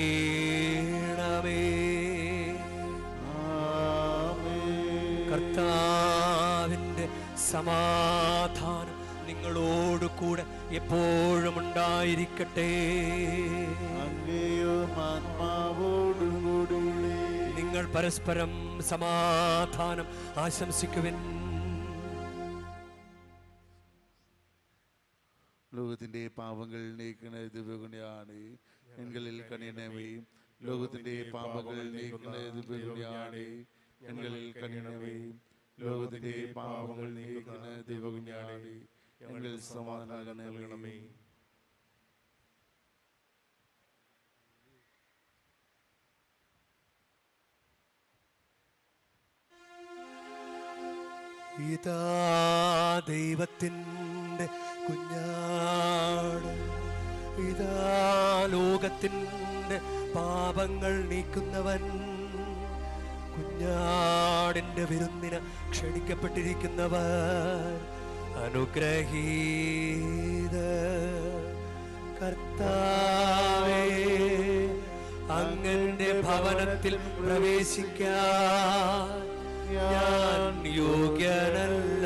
കർത്താവിൻ്റെ സമാധാനം നിങ്ങളോട് കൂടെ എപ്പോഴും ഉണ്ടായിരിക്കട്ടെ. നിങ്ങൾ പരസ്പരം സമാധാനം ആശംസിക്കുവിൻ. ലോകത്തിന്റെ പാപങ്ങൾ നീക്കുന്ന ദിവ്യഗുണിയാണ് എങ്ങളിൽ കനിയണമേ. ലോകത്തിന്റെ പാപങ്ങൾ നീക്കുന്ന ദിവ്യഗുണിയാണ് എങ്ങളിൽ കനിയണമേ. ലോകത്തിന്റെ പാപങ്ങൾ നീക്കുന്ന ദിവ്യഗുണിയാണ് ഞങ്ങളിൽ സമാധാനം നൽകണമേ. ഇതാ ദൈവത്തിൻ്റെ കുഞ്ഞാട്, ഇതാ ലോകത്തിൻ്റെ പാപങ്ങൾ നീക്കുന്നവൻ. കുഞ്ഞാടിൻ്റെ വിരുന്നിന് ക്ഷണിക്കപ്പെട്ടിരിക്കുന്നവർ അനുഗ്രഹീത. കർത്താവേ, അങ്ങന്റെ ഭവനത്തിൽ പ്രവേശിക്കാൻ ഞാൻ യോഗ്യനല്ല.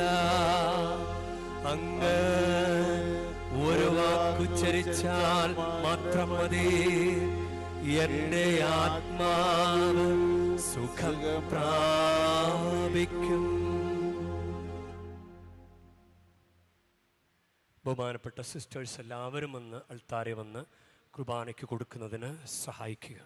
അങ്ങ് ഒരു വാക്കുച്ചരിച്ചാൽ മാത്രം മതി, എന്റെ ആത്മാവ് സുഖം പ്രാപിക്കും. ബഹുമാനപ്പെട്ട സിസ്റ്റേഴ്സ് എല്ലാവരും വന്ന് അൾത്താരെ വന്ന് കുർബാനയ്ക്ക് കൊടുക്കുന്നതിന് സഹായിക്കുക.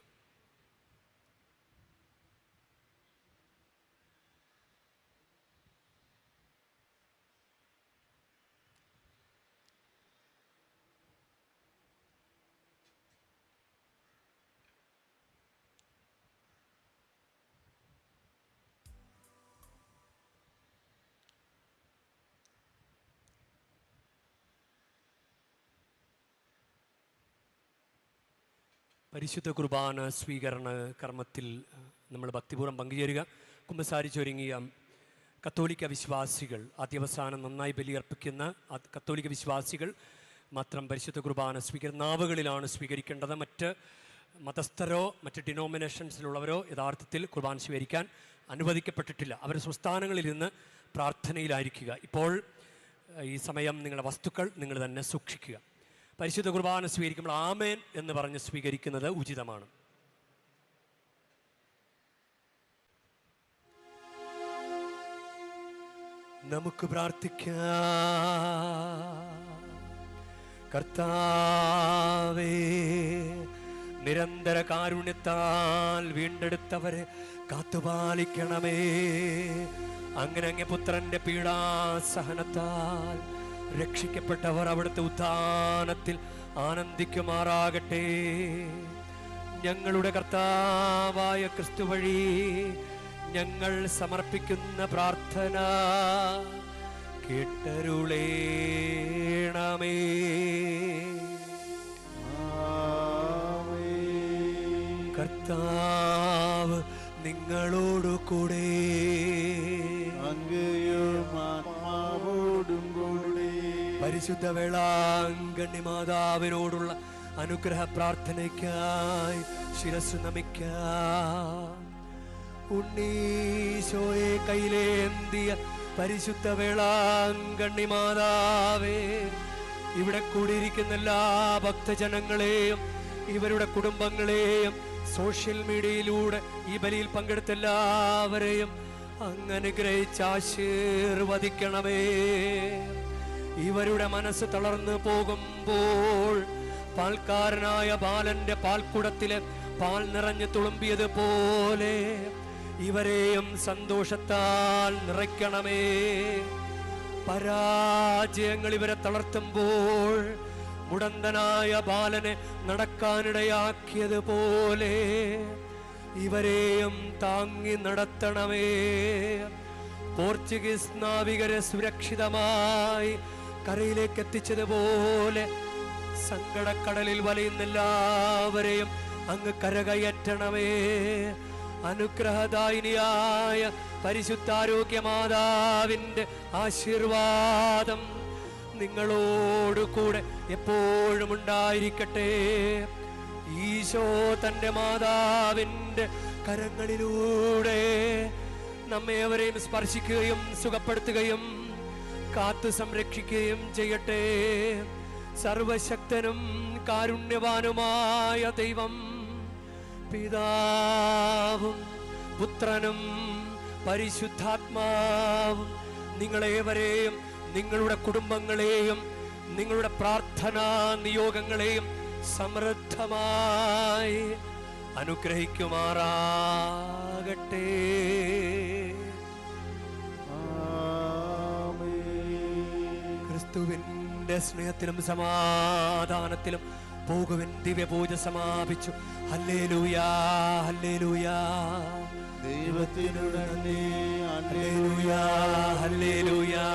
പരിശുദ്ധ കുർബാന സ്വീകരണ കർമ്മത്തിൽ നമ്മൾ ഭക്തിപൂർവ്വം പങ്കുചേരുക. കുമ്പസാരിച്ചൊരുങ്ങിയ കത്തോലിക്ക വിശ്വാസികൾ, ആദ്യവസാനം നന്നായി ബലിയർപ്പിക്കുന്ന കത്തോലിക്ക വിശ്വാസികൾ മാത്രം പരിശുദ്ധ കുർബാന നാവുകളിലാണ് സ്വീകരിക്കേണ്ടത്. മറ്റ് മതസ്ഥരോ മറ്റ് ഡിനോമിനേഷൻസിലുള്ളവരോ യഥാർത്ഥത്തിൽ കുർബാന സ്വീകരിക്കാൻ അനുവദിക്കപ്പെട്ടിട്ടില്ല. അവർ സ്വസ്ഥാനങ്ങളിലിരുന്ന് പ്രാർത്ഥനയിലായിരിക്കുക. ഇപ്പോൾ ഈ സമയം നിങ്ങളുടെ വസ്തുക്കൾ നിങ്ങൾ തന്നെ സൂക്ഷിക്കുക. പരിശുദ്ധ കുർബാന സ്വീകരിക്കുമ്പോൾ ആമേൻ എന്ന് പറഞ്ഞ് സ്വീകരിക്കുന്നത് ഉചിതമാണ്. നമുക്ക് പ്രാർത്ഥിക്കാം. കർത്താവേ, നിരന്തര കാരുണ്യത്താൽ വീണ്ടെടുത്തവരെ കാത്തുപാലിക്കണമേ. അങ്ങനെ അങ്ങേ പുത്രന്റെ പീഡാസഹനത്താൽ രക്ഷിക്കപ്പെട്ടവർ അവിടുത്തെ ഉത്ഥാനത്തിൽ ആനന്ദിക്കുമാറാകട്ടെ. ഞങ്ങളുടെ കർത്താവായ ക്രിസ്തു വഴി ഞങ്ങൾ സമർപ്പിക്കുന്ന പ്രാർത്ഥന കേട്ടരുളേണമേ. കർത്താവ് നിങ്ങളോടു കൂടെ, പരിശുദ്ധ വേളാങ്കണ്ണി മാതാവിനോടുള്ള അനുഗ്രഹ പ്രാർത്ഥനയ്ക്കായി ശിരസ്സു നമിക്കാം. ഉണ്ണീശോയെ കയ്യിലേന്തിയ പരിശുദ്ധ വേളാങ്കണ്ണി മാതാവേ, ഇവിടെ കൂടിയിരിക്കുന്ന എല്ലാ ഭക്തജനങ്ങളെയും ഇവരുടെ കുടുംബങ്ങളെയും സോഷ്യൽ മീഡിയയിലൂടെ ഈ ബലിയിൽ പങ്കെടുത്ത എല്ലാവരെയും അങ്ങനെ ഗ്രഹിച്ച് ആശീർവദിക്കണമേ. ഇവരുടെ മനസ്സ് തളർന്നു പോകുമ്പോൾ പാൽക്കാരനായ ബാലന്റെ പാൽക്കുടത്തിലെ പാൽ നിറഞ്ഞു തുളുമ്പിയതുപോലെ ഇവരെയും സന്തോഷത്താൽ നിറയ്ക്കണമേ. പരാജയങ്ങൾ ഇവരെ തളർത്തുമ്പോൾ മുടന്തനായ ബാലനെ നടക്കാനിടയാക്കിയതുപോലെ ഇവരെയും താങ്ങി നടത്തണമേ. പോർച്ചുഗീസ് നാവികരെ സുരക്ഷിതമായി കരയിലേക്ക് എത്തിച്ചതുപോലെ സങ്കടക്കടലിൽ വലയുന്ന എല്ലാവരെയും അങ്ങ് കരകയറ്റണമേ. അനുഗ്രഹദായിനിയായ പരിശുദ്ധാരോഗ്യ മാതാവിൻ്റെ ആശീർവാദം നിങ്ങളോട് കൂടെ എപ്പോഴും ഉണ്ടായിരിക്കട്ടെ. ഈശോ തൻ്റെ മാതാവിൻ്റെ കരങ്ങളിലൂടെ നമ്മേവരെയും സ്പർശിക്കുകയും സുഖപ്പെടുത്തുകയും കാത്തു സംരക്ഷിക്കുകയും ചെയ്യട്ടെ. സർവശക്തനും കാരുണ്യവാനുമായ ദൈവം പിതാവും പുത്രനും പരിശുദ്ധാത്മാവും നിങ്ങളേവരെയും നിങ്ങളുടെ കുടുംബങ്ങളെയും നിങ്ങളുടെ പ്രാർത്ഥനാ നിയോഗങ്ങളെയും സമൃദ്ധമായി അനുഗ്രഹിക്കുമാറാകട്ടെ. ക്രിസ്തുവിന്റെ സ്നേഹത്തിലും സമാധാനത്തിലും പോകുവിൻ. ദിവ്യപൂജ സമാപിച്ചു. ഹല്ലേലൂയാ, ഹല്ലേലൂയാ. ദൈവത്തിനു നന്ദി. ഹല്ലേലൂയാ, ഹല്ലേലൂയാ.